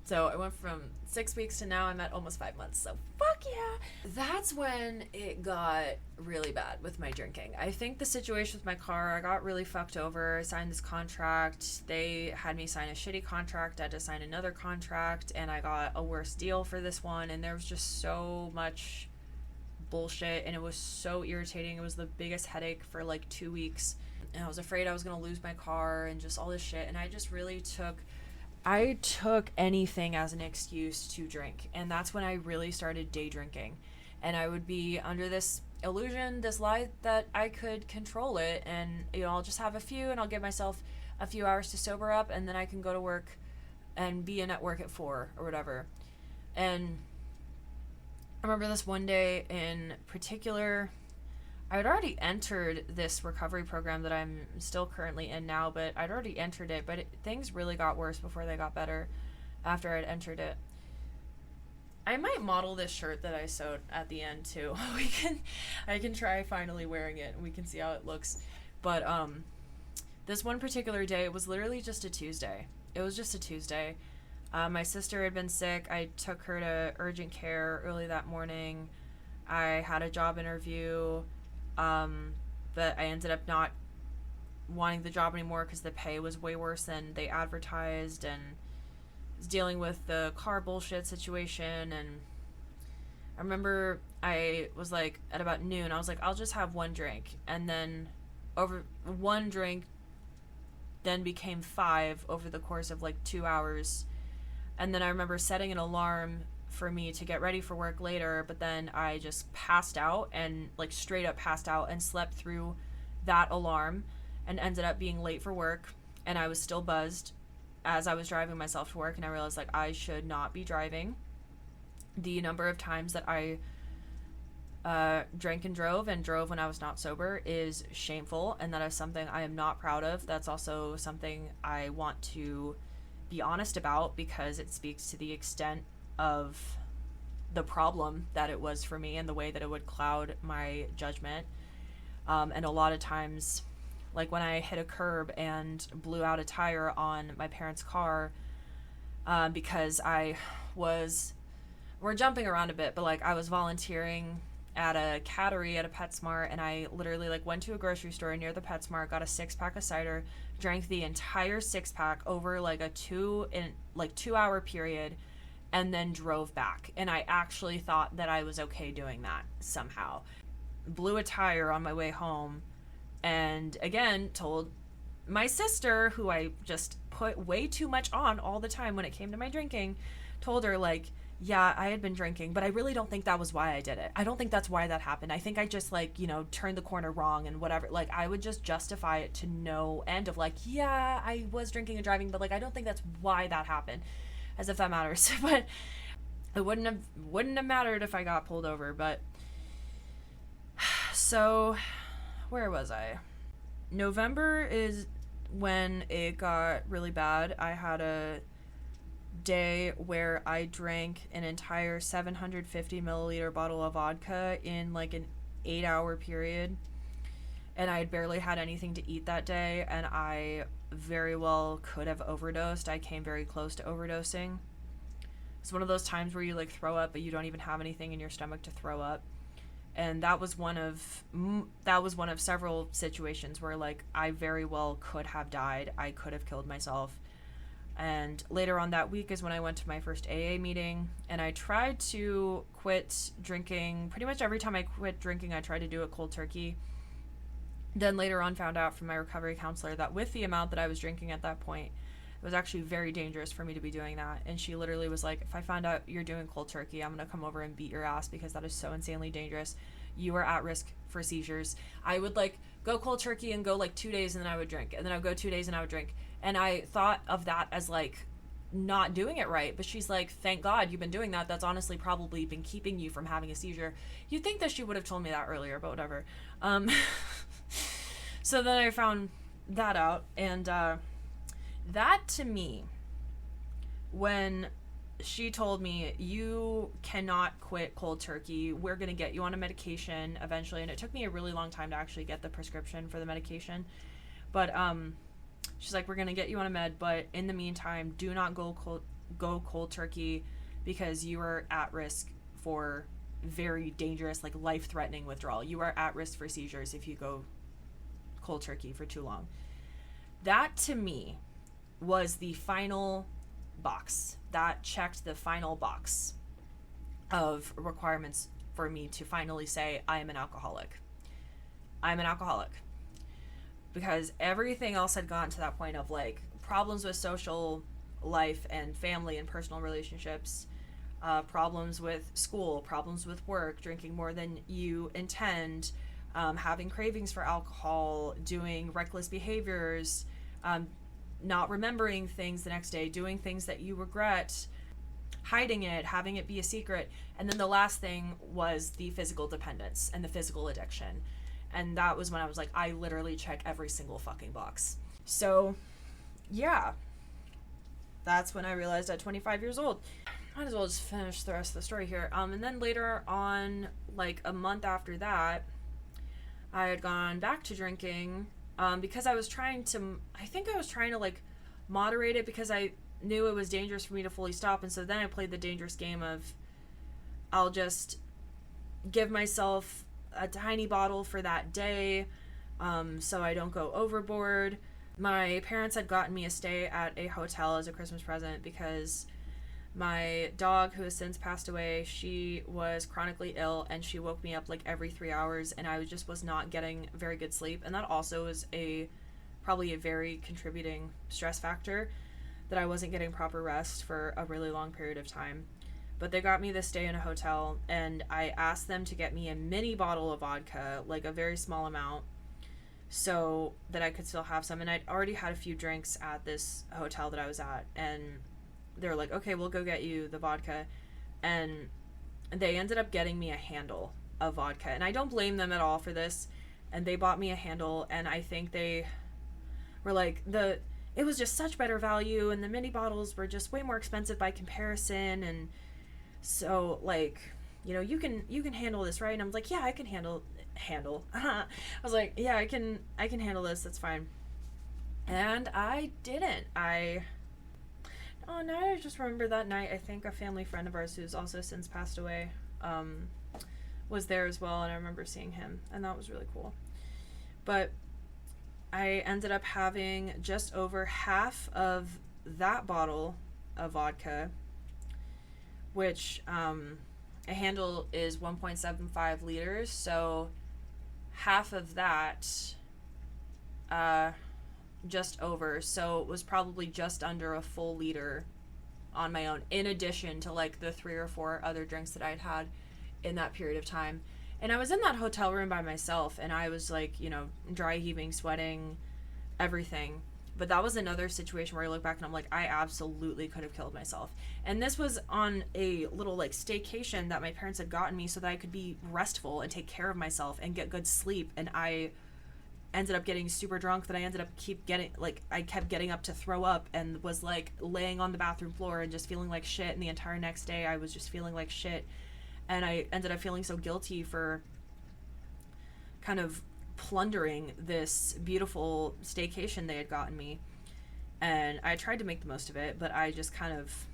So I went from 6 weeks to now I'm at almost 5 months. So fuck yeah. That's when it got really bad with my drinking. I think the situation with my car, I got really fucked over. I signed this contract. They had me sign a shitty contract. I had to sign another contract, and I got a worse deal for this one. And there was just so much bullshit, and it was so irritating. It was the biggest headache for like 2 weeks. And I was afraid I was going to lose my car and just all this shit. And I just really took anything as an excuse to drink. And that's when I really started day drinking. And I would be under this illusion, this lie that I could control it. And, you know, I'll just have a few and I'll give myself a few hours to sober up. And then I can go to work and be in at work at 4 or whatever. And I remember this one day in particular, I had already entered this recovery program that I'm still currently in now, but I'd already entered it, but things really got worse before they got better after I'd entered it. I might model this shirt that I sewed at the end too. I can try finally wearing it and we can see how it looks. But this one particular day, it was literally just a Tuesday. It was just a Tuesday. My sister had been sick. I took her to urgent care early that morning. I had a job interview. But I ended up not wanting the job anymore because the pay was way worse than they advertised, and was dealing with the car bullshit situation. And I remember I was like, at about noon, I was like, I'll just have one drink. And then over one drink then became 5 over the course of like 2 hours. And then I remember setting an alarm for me to get ready for work later, but then I just passed out and like straight up passed out and slept through that alarm and ended up being late for work. And I was still buzzed as I was driving myself to work, and I realized like I should not be driving. The number of times that I drank and drove when I was not sober is shameful, and that is something I am not proud of. That's also something I want to be honest about, because it speaks to the extent of the problem that it was for me and the way that it would cloud my judgment. And a lot of times, like when I hit a curb and blew out a tire on my parents' car, because we're jumping around a bit, but like I was volunteering at a cattery at a PetSmart, and I literally like went to a grocery store near the PetSmart, got a 6-pack of cider, drank the entire 6-pack over like a 2 hour period, and then drove back. And I actually thought that I was okay doing that somehow. Blew a tire on my way home, and again told my sister, who I just put way too much on all the time when it came to my drinking, told her like, yeah, I had been drinking, but I really don't think that was why I did it. I don't think that's why that happened. I think I just like, you know, turned the corner wrong and whatever. Like I would just justify it to no end of like, yeah, I was drinking and driving, but like I don't think that's why that happened. As if that matters. But it wouldn't have mattered if I got pulled over. But so where was I? November is when it got really bad. I had a day where I drank an entire 750 milliliter bottle of vodka in like an 8-hour period, and I had barely had anything to eat that day, and I very well could have overdosed. I came very close to overdosing. It's one of those times where you like throw up, but you don't even have anything in your stomach to throw up. And that was one of several situations where like I very well could have died. I could have killed myself. And later on that week is when I went to my first AA meeting, and I tried to quit drinking. Pretty much every time I quit drinking, I tried to do it cold turkey. Then later on found out from my recovery counselor that with the amount that I was drinking at that point, it was actually very dangerous for me to be doing that. And she literally was like, if I find out you're doing cold turkey, I'm going to come over and beat your ass, because that is so insanely dangerous. You are at risk for seizures. I would like go cold turkey and go like 2 days, and then I would drink, and then I would go 2 days and I would drink. And I thought of that as like not doing it right. But she's like, thank God you've been doing that. That's honestly probably been keeping you from having a seizure. You'd think that she would have told me that earlier, but whatever. So then I found that out, and that to me, when she told me, you cannot quit cold turkey, we're going to get you on a medication eventually, and it took me a really long time to actually get the prescription for the medication, but She's like, we're going to get you on a med, but in the meantime, do not go cold turkey because you are at risk for very dangerous, like life-threatening withdrawal. You are at risk for seizures if you go cold turkey for too long. That, to me, was the final box. That checked the final box of requirements for me to finally say, I am an alcoholic. I'm an alcoholic. Because everything else had gotten to that point of, like, problems with social life and family and personal relationships, problems with school, problems with work, drinking more than you intend, having cravings for alcohol, doing reckless behaviors, not remembering things the next day, doing things that you regret, hiding it, having it be a secret. And then the last thing was the physical dependence and the physical addiction. And that was when I was like, I literally check every single fucking box. So, yeah. That's when I realized at 25 years old. Might as well just finish the rest of the story here. And then later on, like a month after that, I had gone back to drinking because I was trying to like moderate it because I knew it was dangerous for me to fully stop. And so then I played the dangerous game of I'll just give myself a tiny bottle for that day so I don't go overboard. My parents had gotten me a stay at a hotel as a Christmas present because my dog, who has since passed away, she was chronically ill and she woke me up like every 3 hours and I just was not getting very good sleep. And that also was probably a very contributing stress factor, that I wasn't getting proper rest for a really long period of time. But they got me this stay in a hotel, and I asked them to get me a mini bottle of vodka, like a very small amount, so that I could still have some. And I'd already had a few drinks at this hotel that I was at, and they were like, okay, we'll go get you the vodka. And they ended up getting me a handle of vodka, and I don't blame them at all for this. And they bought me a handle, and I think they were like, it was just such better value, and the mini bottles were just way more expensive by comparison, and so, like, you know, you can handle this, right? And I'm like, yeah, I can handle. I was like, yeah, I can handle this. That's fine. And I didn't. Now I just remember that night, I think a family friend of ours who's also since passed away, was there as well. And I remember seeing him, and that was really cool. But I ended up having just over half of that bottle of vodka, which a handle is 1.75 liters, so half of that, just over, so it was probably just under a full liter on my own, in addition to like the 3 or 4 other drinks that I'd had in that period of time. And I was in that hotel room by myself, and I was like, you know, dry heaving, sweating, everything. But that was another situation where I look back and I'm like, I absolutely could have killed myself. And this was on a little like staycation that my parents had gotten me so that I could be restful and take care of myself and get good sleep. And I ended up getting super drunk that I ended up I kept getting up to throw up and was like laying on the bathroom floor and just feeling like shit. And the entire next day I was just feeling like shit. And I ended up feeling so guilty for kind of plundering this beautiful staycation they had gotten me. And I tried to make the most of it, but I just kind of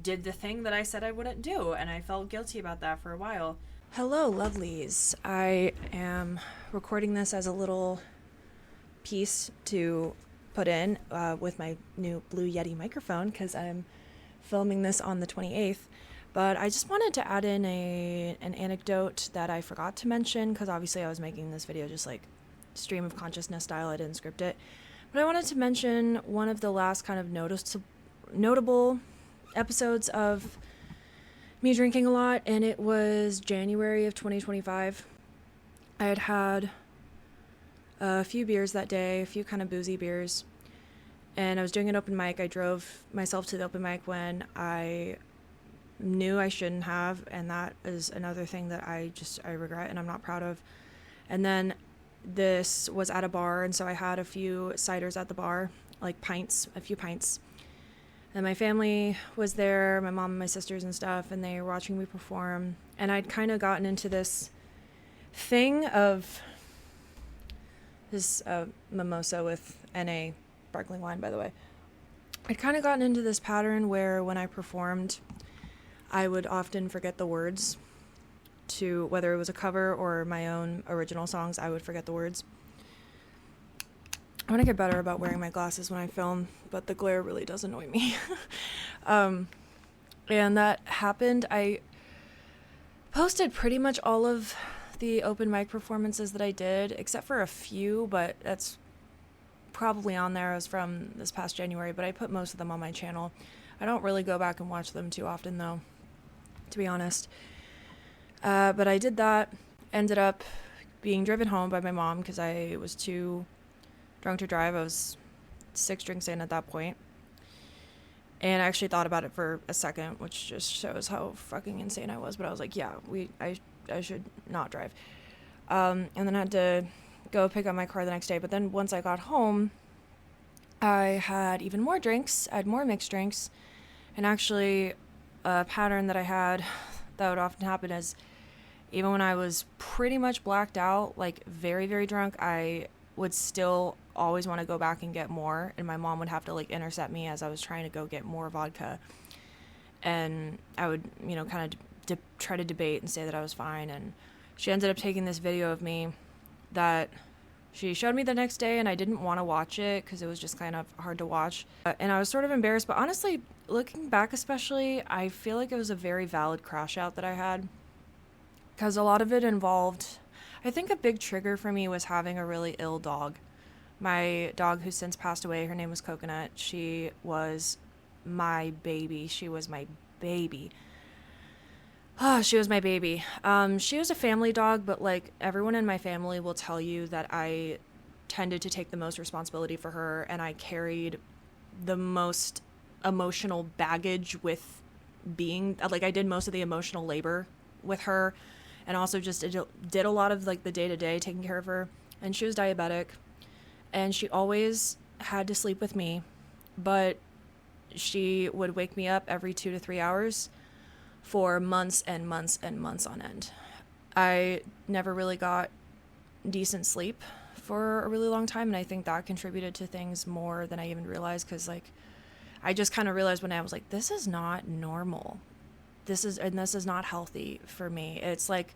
did the thing that I said I wouldn't do, and I felt guilty about that for a while. Hello, lovelies. I am recording this as a little piece to put in with my new Blue Yeti microphone because I'm filming this on the 28th. But I just wanted to add in an anecdote that I forgot to mention because obviously I was making this video just like stream of consciousness style. I didn't script it. But I wanted to mention one of the last kind of notable episodes of me drinking a lot, and it was January of 2025. I had a few beers that day, a few kind of boozy beers, and I was doing an open mic. I drove myself to the open mic when I knew I shouldn't have, and that is another thing that I regret and I'm not proud of. And then this was at a bar, and so I had a few ciders at the bar, like a few pints. And my family was there, my mom and my sisters and stuff, and they were watching me perform. And I'd kind of gotten into this thing of this mimosa with NA sparkling wine, by the way. I'd kind of gotten into this pattern where when I performed, I would often forget the words to, whether it was a cover or my own original songs, I would forget the words. I want to get better about wearing my glasses when I film, but the glare really does annoy me. And that happened. I posted pretty much all of the open mic performances that I did, except for a few, but that's probably on there as from this past January, but I put most of them on my channel. I don't really go back and watch them too often, though, to be honest. But I did that, ended up being driven home by my mom because I was too drunk to drive. I was 6 drinks in at that point. And I actually thought about it for a second, which just shows how fucking insane I was. But I was like, yeah, I should not drive. And then I had to go pick up my car the next day. But then once I got home, I had even more drinks. I had more mixed drinks. And actually, a pattern that I had that would often happen is even when I was pretty much blacked out, like very, very drunk, I would still always want to go back and get more, and my mom would have to like intercept me as I was trying to go get more vodka, and I would, you know, kind of try to debate and say that I was fine. And she ended up taking this video of me that she showed me the next day, and I didn't want to watch it because it was just kind of hard to watch, and I was sort of embarrassed. But honestly, looking back especially, I feel like it was a very valid crash out that I had, because a lot of it involved, I think a big trigger for me was having a really ill dog. My dog, who's since passed away, her name was Coconut. She was my baby. She was my baby. Oh, she was my baby. She was a family dog, but like everyone in my family will tell you that I tended to take the most responsibility for her, and I carried the most emotional baggage with being, like I did most of the emotional labor with her, and also just did a lot of like the day-to-day taking care of her. And she was diabetic, and she always had to sleep with me, but she would wake me up every 2 to 3 hours for months and months and months on end. I never really got decent sleep for a really long time, and I think that contributed to things more than I even realized, because like I just kind of realized one day I was like, this is not normal. This is not healthy for me. It's like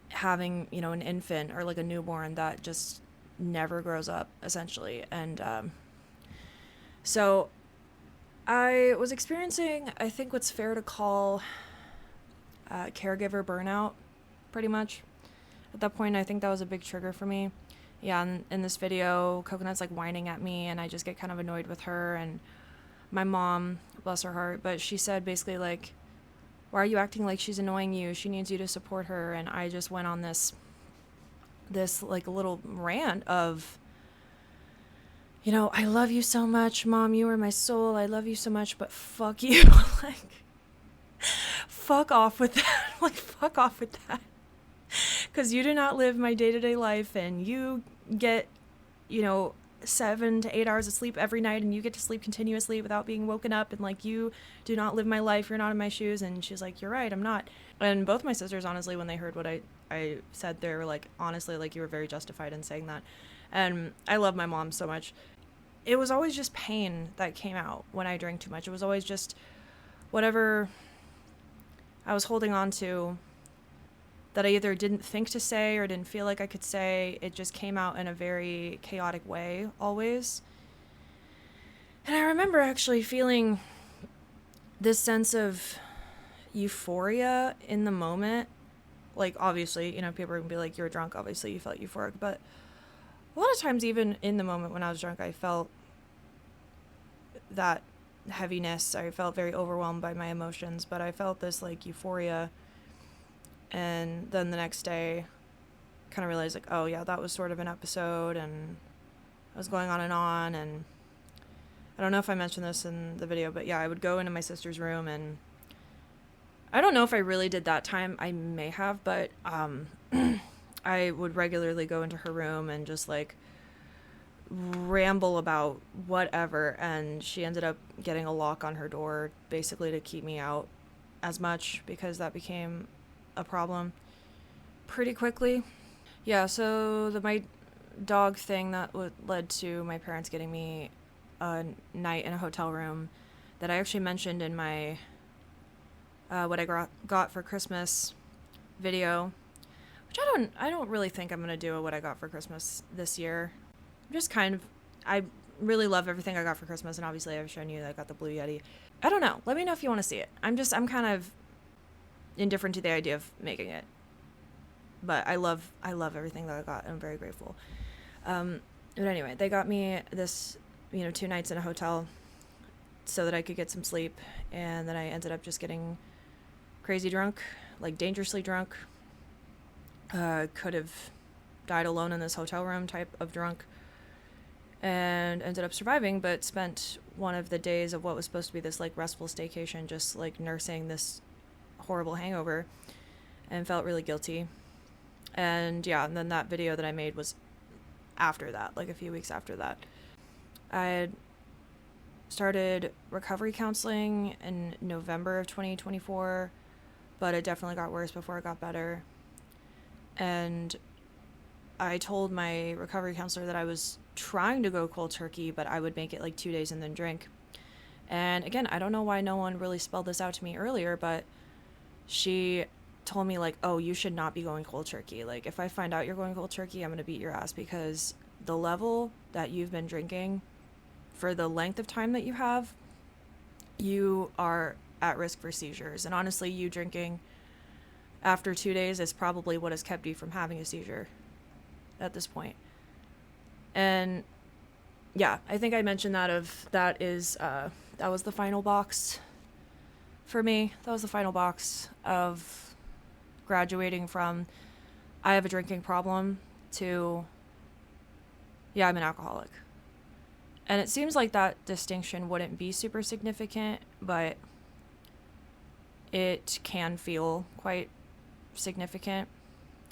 having, you know, an infant or like a newborn that just never grows up, essentially. And so I was experiencing, I think, what's fair to call caregiver burnout, pretty much. At that point, I think that was a big trigger for me. Yeah, and in this video, Coconut's like whining at me, and I just get kind of annoyed with her. And my mom, bless her heart, but she said basically like, why are you acting like she's annoying you? She needs you to support her. And I just went on this like little rant of, you know, I love you so much, Mom, you are my soul, I love you so much, but fuck you. Like, fuck off with that. Like, fuck off with that. Because you do not live my day-to-day life, and you get, you know, 7 to 8 hours of sleep every night, and you get to sleep continuously without being woken up, and like, you do not live my life, you're not in my shoes. And she's like, you're right, I'm not. And both my sisters, honestly, when they heard what I said, they were like, honestly, like, you were very justified in saying that. And I love my mom so much. It was always just pain that came out when I drank too much. It was always just whatever I was holding on to that I either didn't think to say or didn't feel like I could say. It just came out in a very chaotic way, always. And I remember actually feeling this sense of euphoria in the moment. Like, obviously, you know, people are gonna be like, you're drunk, obviously you felt euphoric, but a lot of times, even in the moment when I was drunk, I felt that heaviness. I felt very overwhelmed by my emotions, but I felt this like euphoria. And then the next day, kind of realized like, oh yeah, that was sort of an episode, and I was going on. And I don't know if I mentioned this in the video, but yeah, I would go into my sister's room, and I don't know if I really did that time. I may have, but I would regularly go into her room and just like ramble about whatever, and she ended up getting a lock on her door basically to keep me out as much, because that became a problem pretty quickly. Yeah, so dog thing that led to my parents getting me a night in a hotel room that I actually mentioned in my what I got for Christmas video, which I don't really think I'm gonna do a what I got for Christmas this year. Just kind of, I really love everything I got for Christmas, and obviously I've shown you that I got the Blue Yeti. I don't know. Let me know if you want to see it. I'm kind of indifferent to the idea of making it, but I love everything that I got, and I'm very grateful. But anyway, they got me this, 2 nights in a hotel so that I could get some sleep, and then I ended up just getting crazy drunk, like dangerously drunk. Could have died alone in this hotel room type of drunk, and ended up surviving, but spent one of the days of what was supposed to be this like restful staycation just like nursing this horrible hangover, and felt really guilty. And and then that video that I made was after that, like a few weeks after that. I had started recovery counseling in November of 2024, but it definitely got worse before it got better. And I told my recovery counselor that I was trying to go cold turkey, but I would make it like 2 days and then drink. And again, I don't know why no one really spelled this out to me earlier, but she told me like, oh, you should not be going cold turkey. Like, if I find out you're going cold turkey, I'm going to beat your ass, because the level that you've been drinking for the length of time that you are at risk for seizures. And honestly, you drinking after 2 days is probably what has kept you from having a seizure at this point. And yeah, I think I mentioned that that was the final box for me. That was the final box of graduating from I have a drinking problem to I'm an alcoholic. And it seems like that distinction wouldn't be super significant, but it can feel quite significant,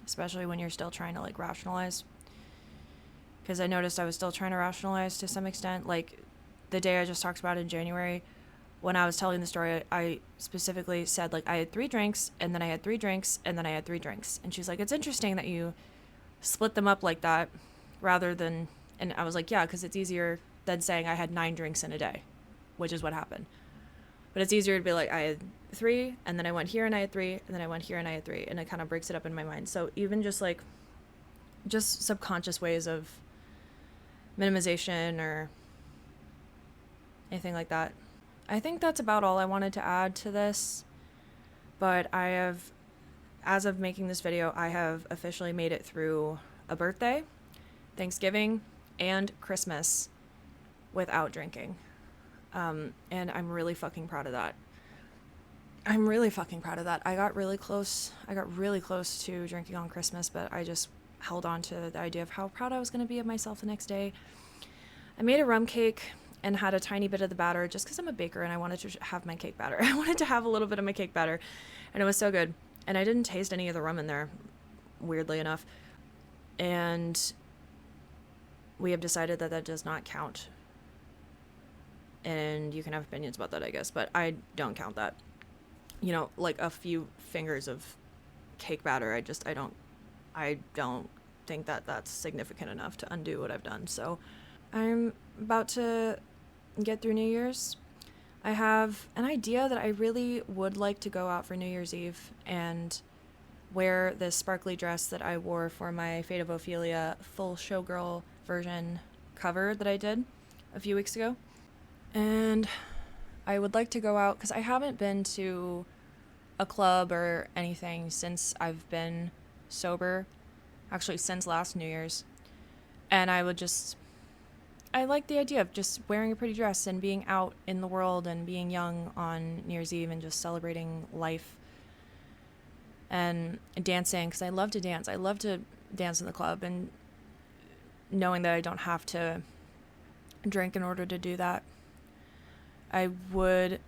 especially when you're still trying to like rationalize. Because I noticed I was still trying to rationalize to some extent. Like the day I just talked about in January, when I was telling the story, I specifically said like I had 3 drinks, and then I had 3 drinks, and then I had 3 drinks. And she's like, it's interesting that you split them up like that rather than, and I was like, yeah, because it's easier than saying I had 9 drinks in a day, which is what happened. But it's easier to be like, I had 3, and then I went here and I had 3, and then I went here and I had 3, and it kind of breaks it up in my mind. So even just subconscious ways of minimization or anything like that. I think that's about all I wanted to add to this, but as of making this video, I have officially made it through a birthday, Thanksgiving, and Christmas without drinking. And I'm really fucking proud of that. I got really close to drinking on Christmas, but I just held on to the idea of how proud I was going to be of myself the next day. I made a rum cake and had a tiny bit of the batter just because I'm a baker and I wanted to have my cake batter. I wanted to have a little bit of my cake batter, and it was so good. And I didn't taste any of the rum in there, weirdly enough. And we have decided that does not count. And you can have opinions about that, I guess, but I don't count that. Like a few fingers of cake batter, I don't think that that's significant enough to undo what I've done. So I'm about to get through New Year's. I have an idea that I really would like to go out for New Year's Eve and wear this sparkly dress that I wore for my Fate of Ophelia full showgirl version cover that I did a few weeks ago. And I would like to go out because I haven't been to a club or anything since I've been sober, actually since last New Year's. And I like the idea of just wearing a pretty dress and being out in the world and being young on New Year's Eve and just celebrating life and dancing, because I love to dance. I love to dance in the club, and knowing that I don't have to drink in order to do that. I would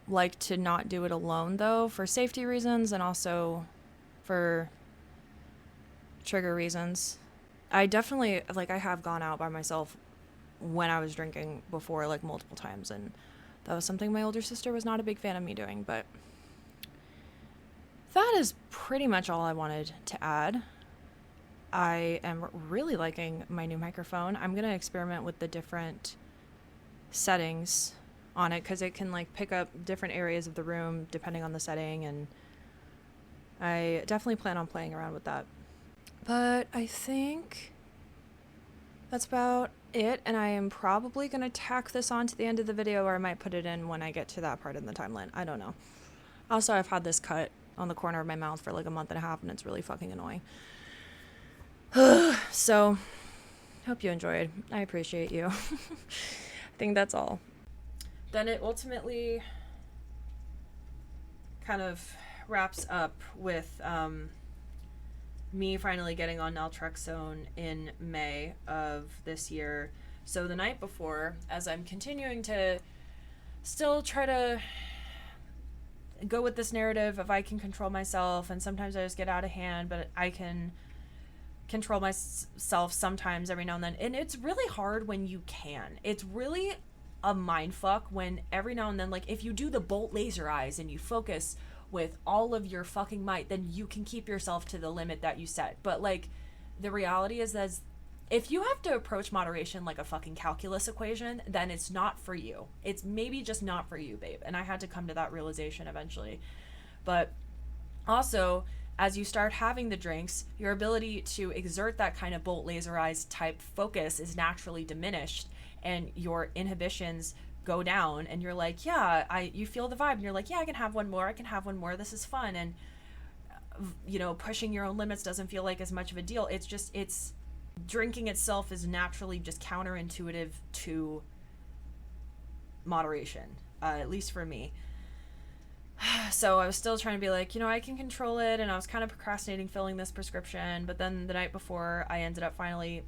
like to not do it alone, though, for safety reasons and also for trigger reasons. I definitely, I have gone out by myself when I was drinking before, multiple times, and that was something my older sister was not a big fan of me doing, but that is pretty much all I wanted to add. I am really liking my new microphone. I'm going to experiment with the different settings on it because it can like pick up different areas of the room depending on the setting, and I definitely plan on playing around with that. But I think that's about it, and I am probably going to tack this on to the end of the video, or I might put it in when I get to that part in the timeline. I don't know. Also, I've had this cut on the corner of my mouth for like a month and a half, and it's really fucking annoying. So, hope you enjoyed. I appreciate you. I think that's all. Then it ultimately kind of wraps up with me finally getting on naltrexone in May of this year. So the night before, as I'm continuing to still try to go with this narrative of I can control myself, and sometimes I just get out of hand, but I can control myself sometimes every now and then. And it's really hard when you can. It's really a mind fuck when every now and then, like if you do the bolt laser eyes and you focus with all of your fucking might, then you can keep yourself to the limit that you set. But like the reality is that if you have to approach moderation like a fucking calculus equation, then it's not for you. It's maybe just not for you, babe. And I had to come to that realization eventually. But also, as you start having the drinks, your ability to exert that kind of bolt laser eyes type focus is naturally diminished, and your inhibitions go down, and you're like, yeah, you feel the vibe, and you're like, yeah, I can have one more, this is fun. And you know, pushing your own limits doesn't feel like as much of a deal. It's drinking itself is naturally just counterintuitive to moderation, at least for me. So I was still trying to be like, you know, I can control it, and I was kind of procrastinating filling this prescription. But then the night before I ended up finally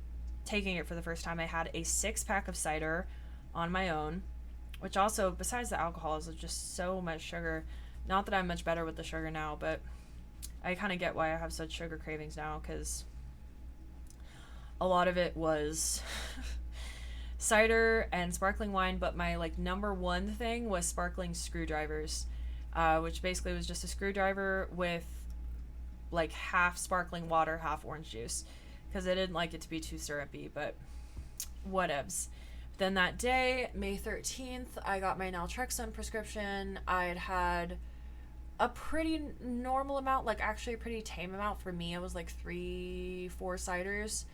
taking it for the first time, I had a 6-pack of cider on my own, which also, besides the alcohol, is just so much sugar. Not that I'm much better with the sugar now, but I kind of get why I have such sugar cravings now, because a lot of it was cider and sparkling wine, but my like number one thing was sparkling screwdrivers, which basically was just a screwdriver with like half sparkling water, half orange juice, because I didn't like it to be too syrupy, but whatevs. Then that day, May 13th, I got my naltrexone prescription. I had a pretty normal amount, like actually a pretty tame amount for me. It was like 3-4 ciders,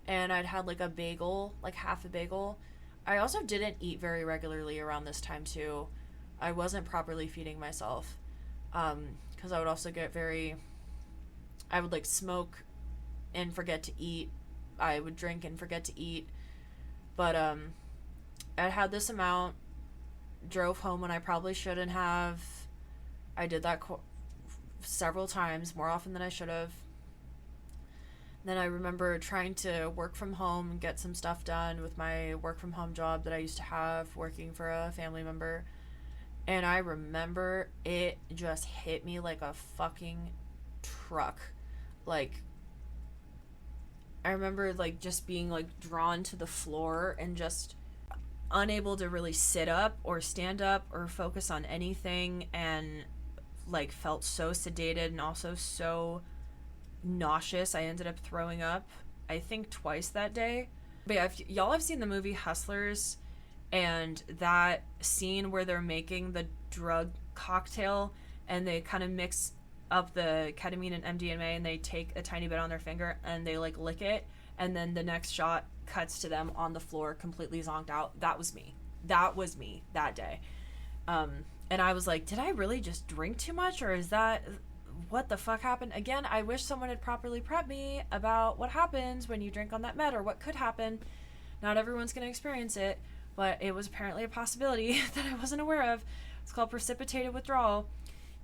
and I'd had like a bagel, like half a bagel. I also didn't eat very regularly around this time too. I wasn't properly feeding myself, because I would also get I would like smoke and forget to eat. I would drink and forget to eat. But I had this amount, drove home when I probably shouldn't have. I did that several times, more often than I should have. Then I remember trying to work from home and get some stuff done with my work from home job that I used to have, working for a family member. And I remember it just hit me like a fucking truck. Like, I remember like just being like drawn to the floor and just unable to really sit up or stand up or focus on anything, and like felt so sedated and also so nauseous. I ended up throwing up, I think, twice that day. But yeah, if y'all have seen the movie Hustlers, and that scene where they're making the drug cocktail and they kind of mix up the ketamine and MDMA and they take a tiny bit on their finger and they like lick it, and then the next shot cuts to them on the floor completely zonked out. That was me that day. And I was like, did I really just drink too much, or is that what the fuck happened? Again, I wish someone had properly prepped me about what happens when you drink on that med, or what could happen. Not everyone's going to experience it, but it was apparently a possibility that I wasn't aware of. It's called precipitated withdrawal.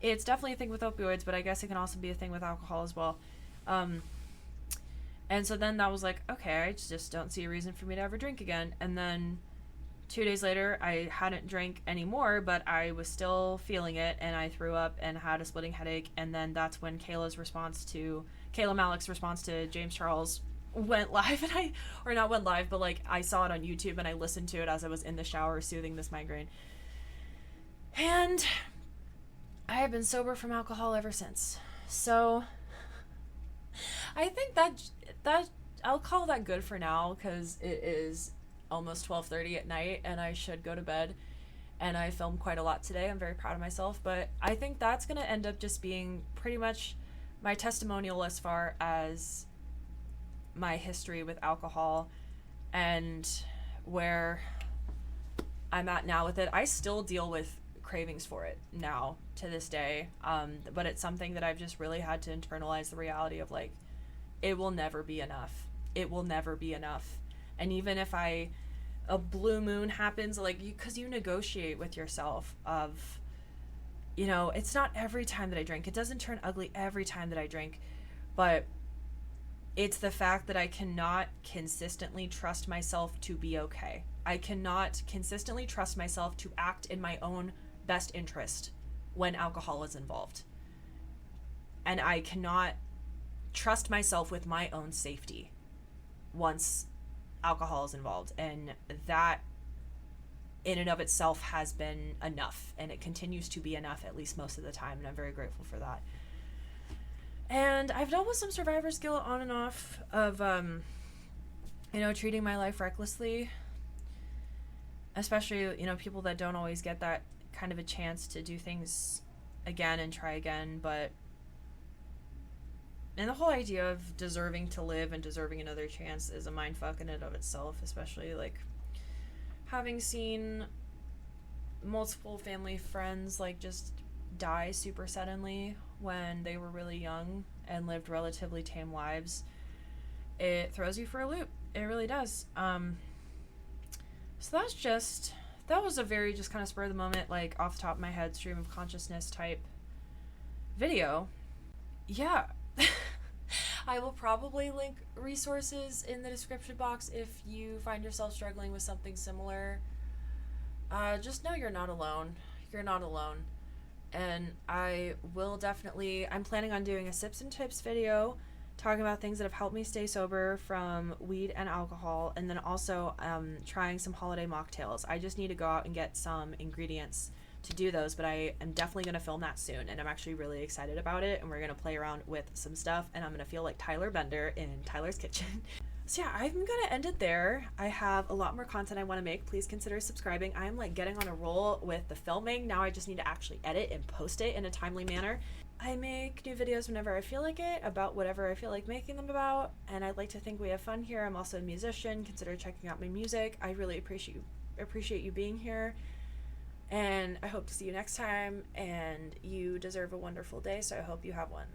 It's definitely a thing with opioids, but I guess it can also be a thing with alcohol as well. And so then that was like, okay, I just don't see a reason for me to ever drink again. And then 2 days later, I hadn't drank anymore, but I was still feeling it, and I threw up and had a splitting headache. And then that's when Kayla Malik's response to James Charles went live, and not went live, but like I saw it on YouTube and I listened to it as I was in the shower soothing this migraine. And I have been sober from alcohol ever since. So I think that I'll call that good for now because it is almost 12:30 at night and I should go to bed. And I filmed quite a lot today. I'm very proud of myself, but I think that's going to end up just being pretty much my testimonial as far as my history with alcohol and where I'm at now with it. I still deal with cravings for it now to this day, but it's something that I've just really had to internalize the reality of, like, it will never be enough. It will never be enough. And even if a blue moon happens, like, because you negotiate with yourself of, you know, it's not every time that I drink. It doesn't turn ugly every time that I drink, but it's the fact that I cannot consistently trust myself to be okay. I cannot consistently trust myself to act in my own best interest when alcohol is involved. And I cannot trust myself with my own safety once alcohol is involved. And that in and of itself has been enough, and it continues to be enough, at least most of the time, and I'm very grateful for that. And I've dealt with some survivor's guilt on and off of treating my life recklessly, especially, people that don't always get that kind of a chance to do things again and try again. And the whole idea of deserving to live and deserving another chance is a mindfuck in and of itself, especially, like, having seen multiple family friends, like, just die super suddenly when they were really young and lived relatively tame lives. It throws you for a loop. It really does. So that was a very just kind of spur of the moment, like, off the top of my head, stream of consciousness type video. Yeah. I will probably link resources in the description box if you find yourself struggling with something similar. Just know you're not alone. You're not alone. And I'm planning on doing a sips and tips video talking about things that have helped me stay sober from weed and alcohol, and then also trying some holiday mocktails. I just need to go out and get some ingredients to do those, but I am definitely going to film that soon, and I'm actually really excited about it, and we're going to play around with some stuff, and I'm going to feel like Tyler Bender in Tyler's Kitchen. So yeah, I'm going to end it there. I have a lot more content I want to make. Please consider subscribing. I'm like getting on a roll with the filming. Now I just need to actually edit and post it in a timely manner. I make new videos whenever I feel like it, about whatever I feel like making them about, and I'd like to think we have fun here. I'm also a musician. Consider checking out my music. I really appreciate you being here. And I hope to see you next time, and you deserve a wonderful day, so I hope you have one.